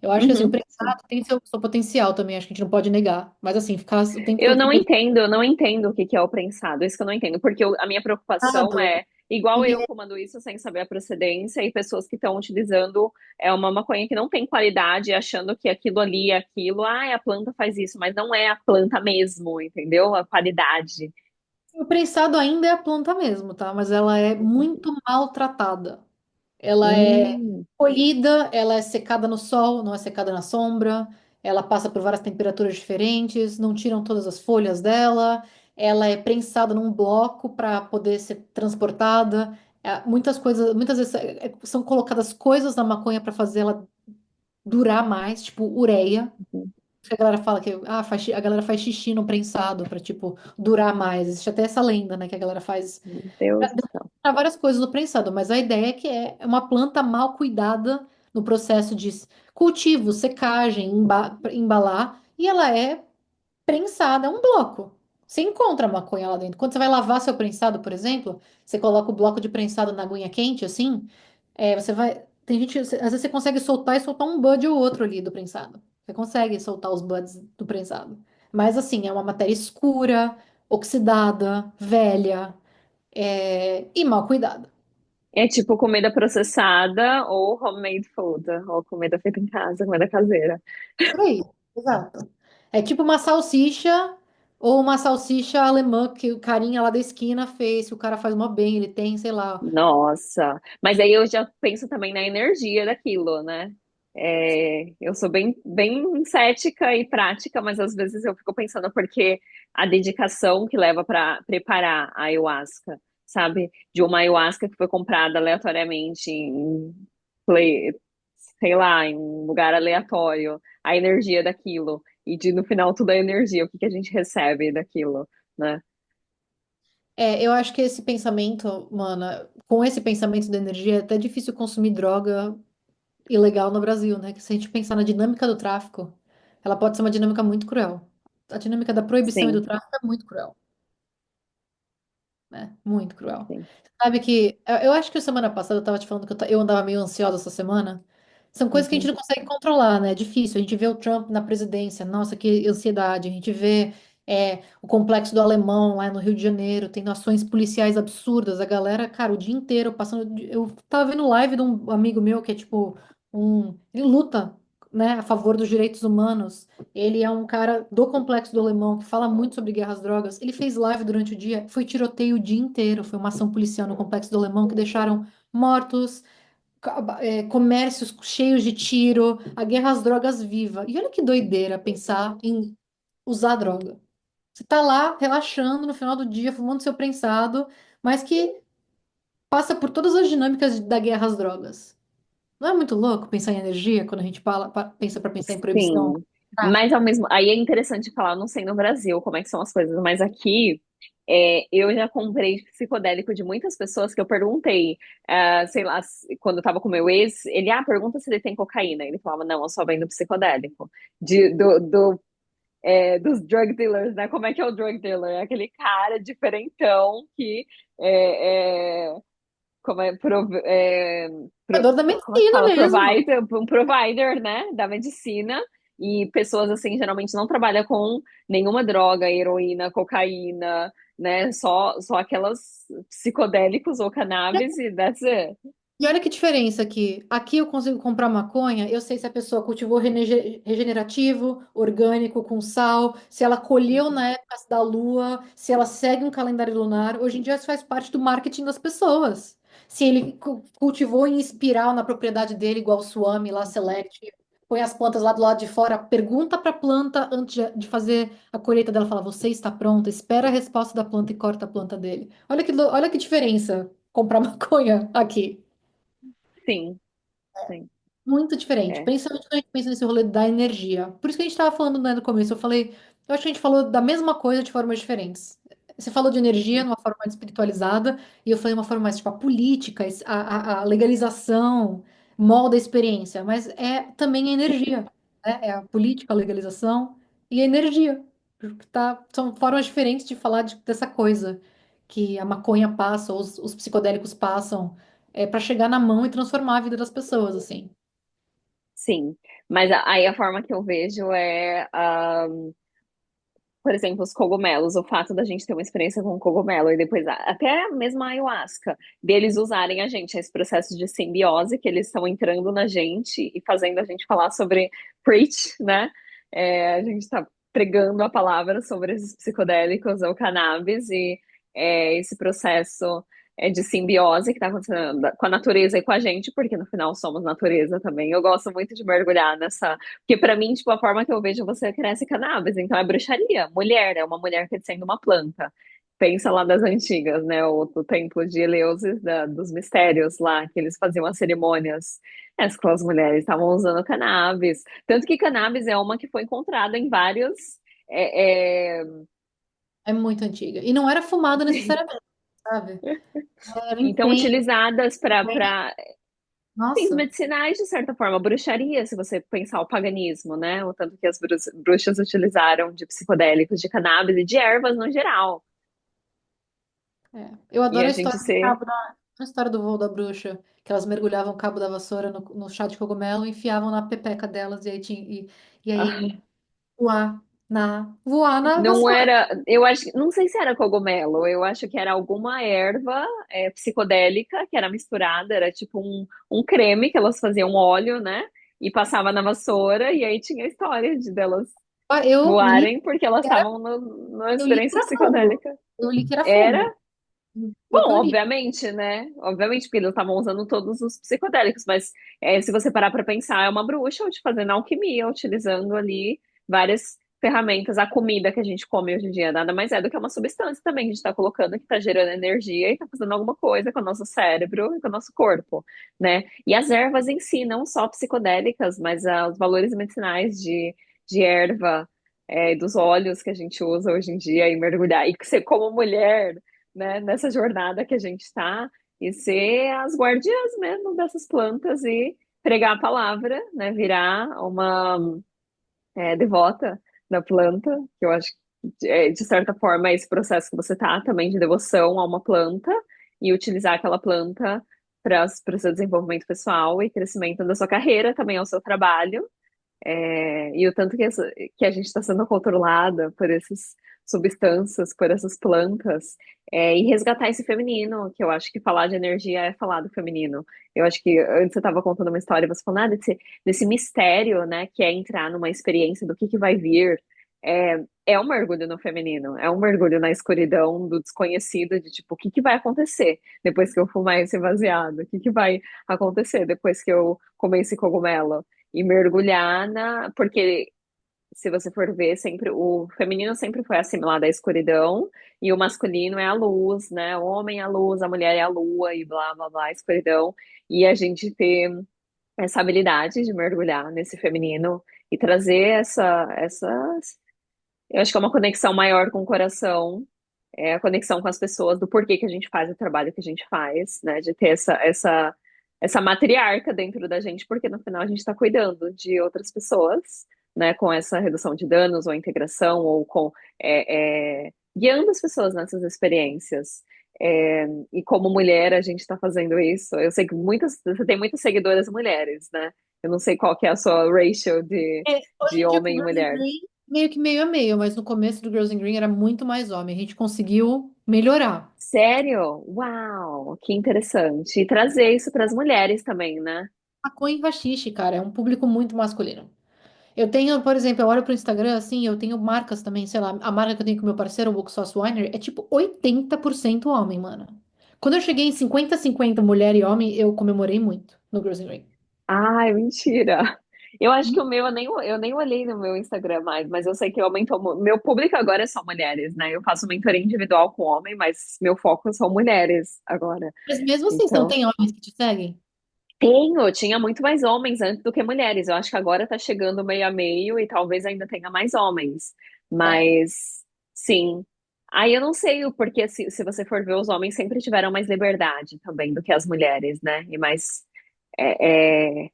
Eu acho que assim, o
Uhum, sim.
prensado tem seu potencial também, acho que a gente não pode negar. Mas assim, ficar o tempo
Eu
todo
não
fumando
entendo, eu não entendo o que que é o prensado, isso que eu não entendo, porque a minha preocupação
prensado,
é, igual
ele
eu fumando isso sem saber a procedência, e pessoas que estão utilizando uma maconha que não tem qualidade, achando que aquilo ali é aquilo, a planta faz isso, mas não é a planta mesmo, entendeu? A qualidade.
o prensado ainda é a planta mesmo, tá? Mas ela é muito maltratada. Ela é
Hum,
colhida, ela é secada no sol, não é secada na sombra. Ela passa por várias temperaturas diferentes, não tiram todas as folhas dela. Ela é prensada num bloco para poder ser transportada. Muitas coisas, muitas vezes são colocadas coisas na maconha para fazer ela durar mais, tipo ureia.
uhum.
A galera fala que a galera faz xixi no prensado para tipo durar mais. Existe até essa lenda, né, que a galera faz
Meu Deus do céu.
para várias coisas no prensado, mas a ideia é que é uma planta mal cuidada no processo de cultivo, secagem, embalar, e ela é prensada, é um bloco. Você encontra a maconha lá dentro. Quando você vai lavar seu prensado, por exemplo, você coloca o bloco de prensado na aguinha quente, assim, você vai. Tem gente, às vezes você consegue soltar e soltar um bud ou outro ali do prensado. Você consegue soltar os buds do prensado. Mas assim, é uma matéria escura, oxidada, velha, e mal cuidada.
É tipo comida processada ou homemade food, ou comida feita em casa, comida caseira.
Por aí, exato. É tipo uma salsicha ou uma salsicha alemã que o carinha lá da esquina fez, que o cara faz mó bem, ele tem, sei lá.
Nossa, mas aí eu já penso também na energia daquilo, né? Eu sou bem cética e prática, mas às vezes eu fico pensando porque a dedicação que leva para preparar a ayahuasca, sabe? De uma ayahuasca que foi comprada aleatoriamente play- sei lá, em um lugar aleatório, a energia daquilo, e de no final tudo é energia, o que que a gente recebe daquilo, né?
Eu acho que esse pensamento, mana, com esse pensamento da energia, é até difícil consumir droga ilegal no Brasil, né? Que se a gente pensar na dinâmica do tráfico, ela pode ser uma dinâmica muito cruel. A dinâmica da proibição e do
Sim,
tráfico é muito cruel. Né? Muito cruel.
sim.
Sabe que eu acho que semana passada eu tava te falando que eu andava meio ansiosa essa semana. São coisas que a gente
Uhum.
não consegue controlar, né? É difícil. A gente vê o Trump na presidência, nossa, que ansiedade. A gente vê o complexo do Alemão lá no Rio de Janeiro, tendo ações policiais absurdas. A galera, cara, o dia inteiro passando. Eu tava vendo live de um amigo meu que é tipo ele luta, né, a favor dos direitos humanos. Ele é um cara do Complexo do Alemão que fala muito sobre guerras às drogas. Ele fez live durante o dia, foi tiroteio o dia inteiro. Foi uma ação policial no Complexo do Alemão que deixaram mortos, comércios cheios de tiro, a guerra às drogas viva. E olha que doideira pensar em usar droga. Você tá lá relaxando no final do dia, fumando seu prensado, mas que passa por todas as dinâmicas da guerra às drogas. Não é muito louco pensar em energia quando a gente pensa para pensar em proibição?
Sim, mas ao mesmo, aí é interessante falar, não sei no Brasil como é que são as coisas, mas aqui eu já comprei psicodélico de muitas pessoas que eu perguntei, sei lá, quando eu tava com meu ex, ele, pergunta se ele tem cocaína. Ele falava, não, eu só vendo psicodélico. Dos drug dealers, né? Como é que é o drug dealer? É aquele cara diferentão que é, é, como é,
Jogador da
como é que
medicina
fala?
mesmo.
Um provider, né, da medicina. E pessoas assim geralmente não trabalham com nenhuma droga, heroína, cocaína, né? Só aquelas psicodélicos ou cannabis e that's it.
E olha que diferença aqui. Aqui eu consigo comprar maconha, eu sei se a pessoa cultivou regenerativo, orgânico, com sal, se ela colheu na época da lua, se ela segue um calendário lunar. Hoje em dia isso faz parte do marketing das pessoas. Se ele cultivou em espiral na propriedade dele, igual o Swami lá, Select, põe as plantas lá do lado de fora, pergunta para a planta antes de fazer a colheita dela, fala, você está pronta, espera a resposta da planta e corta a planta dele. Olha que diferença comprar maconha aqui.
Sim, sim,
Muito diferente,
é.
principalmente quando a gente pensa nesse rolê da energia. Por isso que a gente estava falando, né, no começo. Eu falei, eu acho que a gente falou da mesma coisa de formas diferentes. Você falou de energia de
Uhum.
uma forma mais espiritualizada, e eu falei de uma forma mais, tipo, a política, a legalização, molda a experiência, mas é também a energia, né? É a política, a legalização e a energia. São formas diferentes de falar dessa coisa que a maconha passa, ou os psicodélicos passam, para chegar na mão e transformar a vida das pessoas, assim.
Sim, mas aí a forma que eu vejo é, por exemplo, os cogumelos, o fato da gente ter uma experiência com cogumelo e depois até mesmo a ayahuasca, deles usarem a gente, esse processo de simbiose que eles estão entrando na gente e fazendo a gente falar sobre preach, né? A gente está pregando a palavra sobre esses psicodélicos ou cannabis e esse processo de simbiose que está acontecendo com a natureza e com a gente, porque no final somos natureza também. Eu gosto muito de mergulhar nessa porque pra mim, tipo, a forma que eu vejo você cresce cannabis, então é bruxaria. Mulher, é uma mulher crescendo uma planta. Pensa lá das antigas, né? O templo de Eleusis, dos mistérios lá, que eles faziam as cerimônias. As mulheres estavam usando cannabis. Tanto que cannabis é uma que foi encontrada em vários. é, é,
É muito antiga. E não era fumada necessariamente, sabe? Era
então,
incenso.
utilizadas para fins
Nossa,
medicinais, de certa forma, bruxaria, se você pensar o paganismo, né? O tanto que as bruxas utilizaram de psicodélicos, de cannabis e de ervas no geral.
Eu
E
adoro
a
a
gente
história do
ser.
a história do voo da bruxa, que elas mergulhavam o cabo da vassoura no chá de cogumelo e enfiavam na pepeca delas, e aí voar na
Não
vassoura.
era. Eu acho. Não sei se era cogumelo, eu acho que era alguma erva psicodélica que era misturada, era tipo um creme que elas faziam óleo, né? E passava na vassoura, e aí tinha a história de delas
Eu li
voarem porque elas
que era,
estavam numa
eu li que
experiência
era fungo.
psicodélica.
Eu li que era
Era.
fungo. Foi o que
Bom,
eu li.
obviamente, né? Obviamente, porque eles estavam usando todos os psicodélicos, mas se você parar para pensar, é uma bruxa te fazendo alquimia, utilizando ali várias ferramentas. A comida que a gente come hoje em dia nada mais é do que uma substância também que a gente está colocando, que está gerando energia e está fazendo alguma coisa com o nosso cérebro e com o nosso corpo, né? E as ervas em si, não só psicodélicas, mas os valores medicinais de erva, dos óleos que a gente usa hoje em dia e mergulhar. E que você, como mulher, né, nessa jornada que a gente está e ser as guardiãs mesmo dessas plantas e pregar a palavra, né, virar uma devota da planta, que eu acho que de certa forma é esse processo que você tá também de devoção a uma planta e utilizar aquela planta para o seu desenvolvimento pessoal e crescimento da sua carreira, também ao seu trabalho e o tanto que a gente está sendo controlada por essas substâncias, por essas plantas, e resgatar esse feminino, que eu acho que falar de energia é falar do feminino. Eu acho que antes você estava contando uma história, você falou, desse mistério, né, que é entrar numa experiência do que vai vir. É um mergulho no feminino, é um mergulho na escuridão do desconhecido, de tipo, o que vai acontecer depois que eu fumar esse baseado? O que vai acontecer depois que eu comer esse cogumelo? E mergulhar porque se você for ver, sempre o feminino sempre foi assimilado à escuridão e o masculino é a luz, né? O homem é a luz, a mulher é a lua e blá blá blá, escuridão. E a gente ter essa habilidade de mergulhar nesse feminino e trazer eu acho que é uma conexão maior com o coração, a conexão com as pessoas, do porquê que a gente faz o trabalho que a gente faz, né? De ter essa matriarca dentro da gente, porque no final a gente está cuidando de outras pessoas, né? Com essa redução de danos, ou integração, ou com guiando as pessoas nessas experiências. E como mulher, a gente está fazendo isso. Eu sei que você tem muitas seguidoras mulheres, né? Eu não sei qual que é a sua ratio
Hoje
de
em dia com o
homem e
Girls in
mulher.
Green, meio que meio a meio, mas no começo do Girls in Green era muito mais homem. A gente conseguiu melhorar.
Sério? Uau, que interessante. E trazer isso para as mulheres também, né?
Maconha e haxixe, cara, é um público muito masculino. Eu tenho, por exemplo, eu olho pro Instagram, assim, eu tenho marcas também, sei lá, a marca que eu tenho com meu parceiro, o Book Sauce Winery, é tipo 80% homem, mano. Quando eu cheguei em 50-50 mulher e homem, eu comemorei muito no Girls in Green.
Ai, mentira. Eu acho que o meu, eu nem olhei no meu Instagram mais, mas eu sei que aumentou. Meu público agora é só mulheres, né? Eu faço mentoria individual com homem, mas meu foco são mulheres agora.
Mas mesmo assim, você não
Então,
tem homens que te seguem?
tinha muito mais homens antes do que mulheres. Eu acho que agora tá chegando meio a meio e talvez ainda tenha mais homens.
É.
Mas, sim. Aí eu não sei o porquê, se você for ver, os homens sempre tiveram mais liberdade também do que as mulheres, né? E mais. é, é,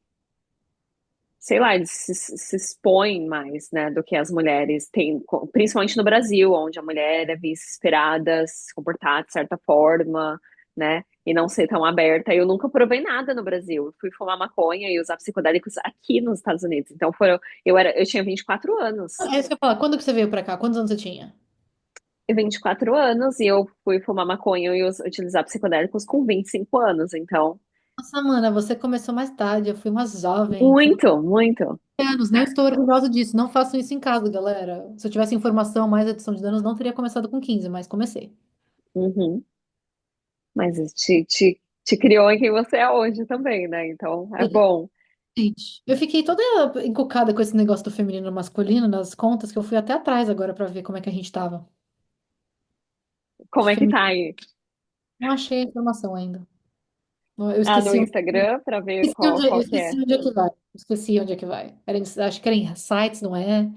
sei lá, eles se expõem mais, né, do que as mulheres têm, principalmente no Brasil, onde a mulher é vista esperada se comportar de certa forma, né, e não ser tão aberta. Eu nunca provei nada no Brasil. Eu fui fumar maconha e usar psicodélicos aqui nos Estados Unidos. Então eu tinha 24 anos.
É isso que eu ia falar. Quando que você veio pra cá? Quantos anos você tinha?
24 anos e eu fui fumar maconha e utilizar psicodélicos com 25 anos. Então,
Nossa, mana, você começou mais tarde. Eu fui uma jovem. Fui
muito, muito.
anos. Não estou orgulhosa disso. Não façam isso em casa, galera. Se eu tivesse informação mais adição de danos, não teria começado com 15, mas comecei.
Uhum. Mas te criou em quem você é hoje também, né? Então é bom.
Gente, eu fiquei toda encucada com esse negócio do feminino e masculino nas contas, que eu fui até atrás agora pra ver como é que a gente tava. De
Como é que
feminino.
tá aí?
Não achei a informação ainda. Eu
Ah, no
esqueci,
Instagram para ver
esqueci onde, eu
qual que
esqueci
é.
onde é que vai. Esqueci onde é que vai. Acho que era em sites, não é?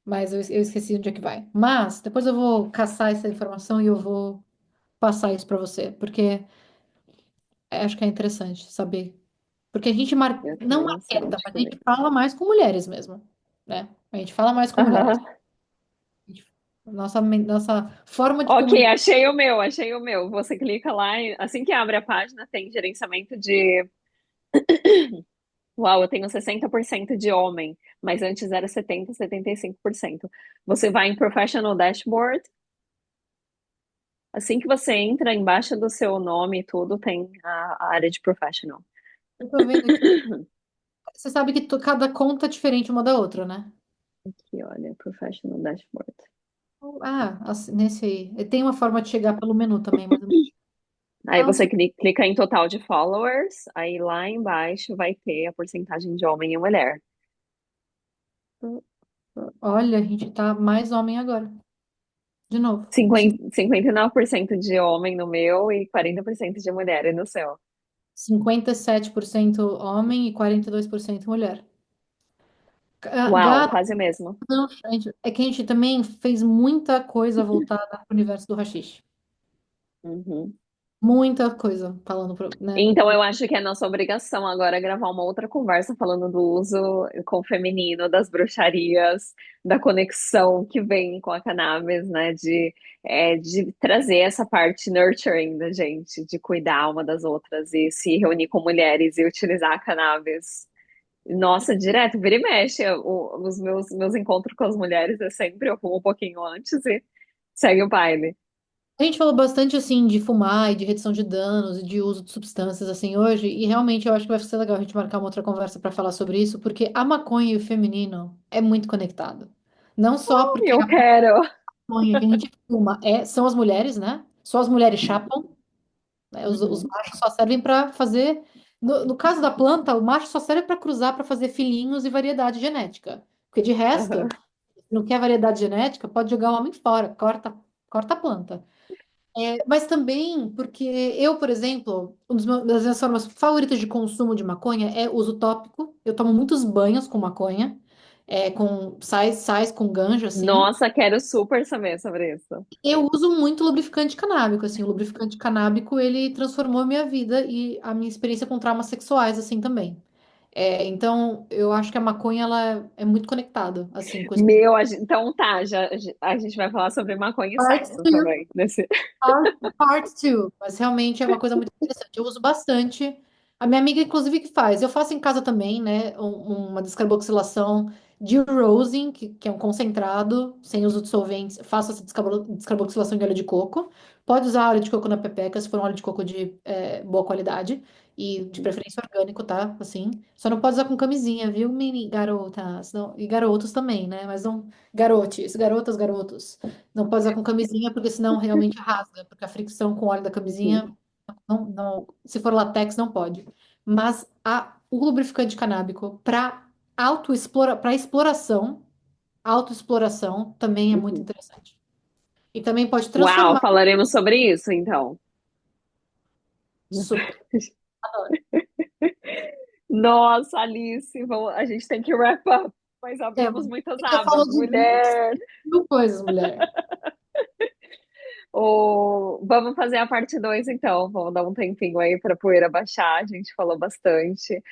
Mas eu esqueci onde é que vai. Mas depois eu vou caçar essa informação e eu vou passar isso pra você, porque acho que é interessante saber. Porque a gente
Eu
não
tenho noção
marqueta,
de
mas a
que ver.
gente fala mais com mulheres mesmo, né? A gente fala mais com mulheres.
Aham.
Nossa forma de
Ok,
comunicar.
achei o meu, achei o meu. Você clica lá e assim que abre a página tem gerenciamento de. Uau, eu tenho 60% de homem, mas antes era 75%. Você vai em Professional Dashboard. Assim que você entra, embaixo do seu nome e tudo, tem a área de Professional.
Eu tô vendo aqui. Você sabe que cada conta é diferente uma da outra, né?
Aqui, olha, Professional Dashboard.
Ah, nesse aí. Tem uma forma de chegar pelo menu também, mas eu não
Aí você
faço.
clica em total de followers, aí lá embaixo vai ter a porcentagem de homem e mulher.
Olha, a gente tá mais homem agora. De novo.
59% de homem no meu e 40% de mulher no seu.
57% homem e 42% mulher.
Uau,
Gato,
quase o mesmo.
não, é que a gente também fez muita coisa voltada para o universo do haxixe.
Uhum.
Muita coisa falando, né?
Então, eu acho que é nossa obrigação agora gravar uma outra conversa falando do uso com o feminino, das bruxarias, da conexão que vem com a cannabis, né? De trazer essa parte nurturing da gente, de cuidar uma das outras e se reunir com mulheres e utilizar a cannabis. Nossa, direto, vira e mexe. Os meus encontros com as mulheres é sempre eu fumo um pouquinho antes e segue o baile.
A gente falou bastante assim de fumar e de redução de danos e de uso de substâncias assim hoje, e realmente eu acho que vai ser legal a gente marcar uma outra conversa para falar sobre isso, porque a maconha e o feminino é muito conectado. Não só porque
Eu
a
quero.
maconha que a gente fuma são as mulheres, né? Só as mulheres chapam, né? Os
Uhum,
machos só servem para fazer. No caso da planta, o macho só serve para cruzar para fazer filhinhos e variedade genética. Porque de resto,
aham.
se não quer variedade genética, pode jogar o homem fora, corta a planta. Mas também porque eu, por exemplo, uma das minhas formas favoritas de consumo de maconha é uso tópico. Eu tomo muitos banhos com maconha, com sais com ganja, assim.
Nossa, quero super saber sobre isso.
Eu uso muito lubrificante canábico, assim. O lubrificante canábico, ele transformou a minha vida e a minha experiência com traumas sexuais, assim, também. Então, eu acho que a maconha, ela é muito conectada, assim, com esse
Então tá, a gente vai falar sobre maconha e
part
sexo
two,
também. Nesse...
part two. Mas realmente é uma coisa muito interessante. Eu uso bastante. A minha amiga, inclusive, que faz. Eu faço em casa também, né? Uma descarboxilação de rosin, que é um concentrado, sem uso de solventes. Faço essa descarboxilação de óleo de coco. Pode usar óleo de coco na pepeca, se for um óleo de coco de boa qualidade. E de preferência orgânico, tá? Assim. Só não pode usar com camisinha, viu, mini garotas? Não, e garotos também, né? Mas não. Garotes, garotas, garotos. Não pode usar com camisinha, porque senão realmente rasga, porque a fricção com o óleo da
Uhum,
camisinha, se for latex, não pode. Mas o lubrificante canábico para autoexploração, também é muito
uhum.
interessante. E também pode
Uau,
transformar
falaremos sobre isso então.
super.
Nossa, Alice, a gente tem que wrap up, mas abrimos
Você
muitas
já
abas.
falou de
Mulher,
mil coisas, mulher.
Vamos fazer a parte 2 então. Vamos dar um tempinho aí para a poeira baixar. A gente falou bastante.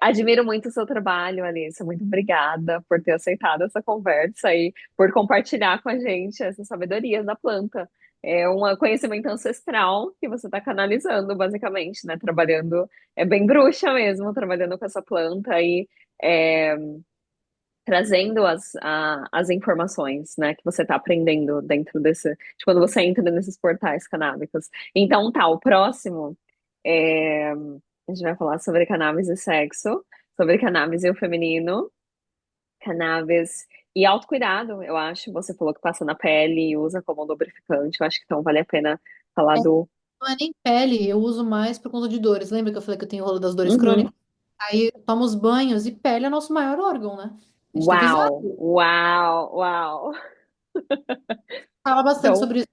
Admiro muito o seu trabalho, Alice. Muito obrigada por ter aceitado essa conversa e por compartilhar com a gente essas sabedorias da planta. É um conhecimento ancestral que você está canalizando, basicamente, né? Trabalhando, é bem bruxa mesmo, trabalhando com essa planta aí. É, trazendo as informações, né, que você está aprendendo dentro de quando você entra nesses portais canábicos. Então, tá, o próximo, a gente vai falar sobre cannabis e sexo, sobre cannabis e o feminino, cannabis e autocuidado, eu acho. Você falou que passa na pele e usa como lubrificante, eu acho que então vale a pena falar do.
Não é nem pele, eu uso mais por conta de dores. Lembra que eu falei que eu tenho rolo das dores
Uhum.
crônicas? Aí eu tomo os banhos e pele é nosso maior órgão, né? A gente tem que usar.
Uau, uau, uau.
Fala bastante
Então,
sobre isso.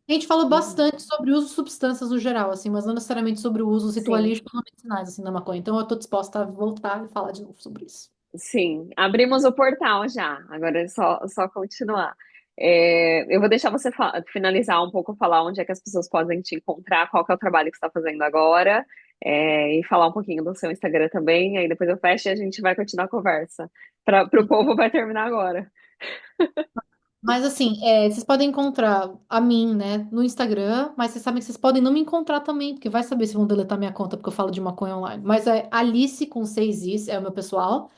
A gente falou
uhum,
bastante sobre o uso de substâncias no geral, assim, mas não necessariamente sobre o uso
sim.
ritualístico ou medicinais, assim, da maconha. Então eu tô disposta a voltar e falar de novo sobre isso.
Sim, abrimos o portal já. Agora é só continuar. Eu vou deixar você finalizar um pouco, falar onde é que as pessoas podem te encontrar, qual que é o trabalho que você está fazendo agora, e falar um pouquinho do seu Instagram também. Aí depois eu fecho e a gente vai continuar a conversa. Para o povo vai terminar agora.
Mas assim, vocês podem encontrar a mim, né, no Instagram, mas vocês sabem que vocês podem não me encontrar também, porque vai saber se vão deletar minha conta porque eu falo de maconha online. Mas é Alice com 6 is, é o meu pessoal.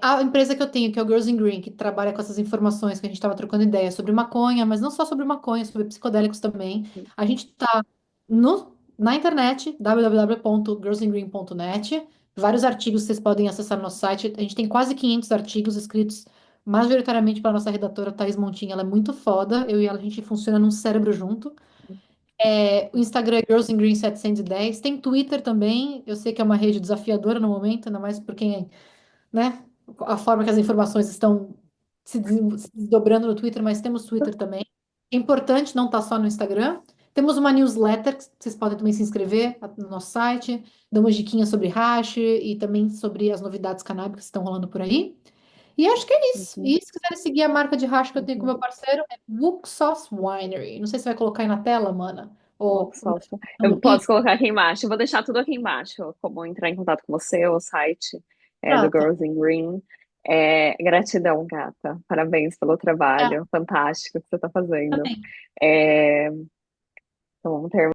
A empresa que eu tenho, que é o Girls in Green, que trabalha com essas informações que a gente estava trocando ideia sobre maconha, mas não só sobre maconha, sobre psicodélicos também. A gente está na internet, www.girlsingreen.net. Vários artigos vocês podem acessar no nosso site. A gente tem quase 500 artigos escritos majoritariamente pela nossa redatora Thais Montinha. Ela é muito foda. Eu e ela, a gente funciona num cérebro junto. O Instagram é Girls in Green 710. Tem Twitter também. Eu sei que é uma rede desafiadora no momento, ainda mais por quem, né? A forma que as informações estão se desdobrando no Twitter, mas temos Twitter também. É importante não estar só no Instagram. Temos uma newsletter que vocês podem também se inscrever no nosso site, damos diquinhas sobre hash e também sobre as novidades canábicas que estão rolando por aí. E acho que é isso.
Uhum,
E se quiserem seguir a marca de hash que eu tenho com
uhum.
meu parceiro, é Wuxos Winery. Não sei se vai colocar aí na tela, mana. Ou
Eu
no i.
posso colocar aqui embaixo. Eu vou deixar tudo aqui embaixo, como entrar em contato com você, o site do
Prata.
Girls in Green. Gratidão, gata. Parabéns pelo
É,
trabalho fantástico que você está fazendo. É, então, vamos terminar.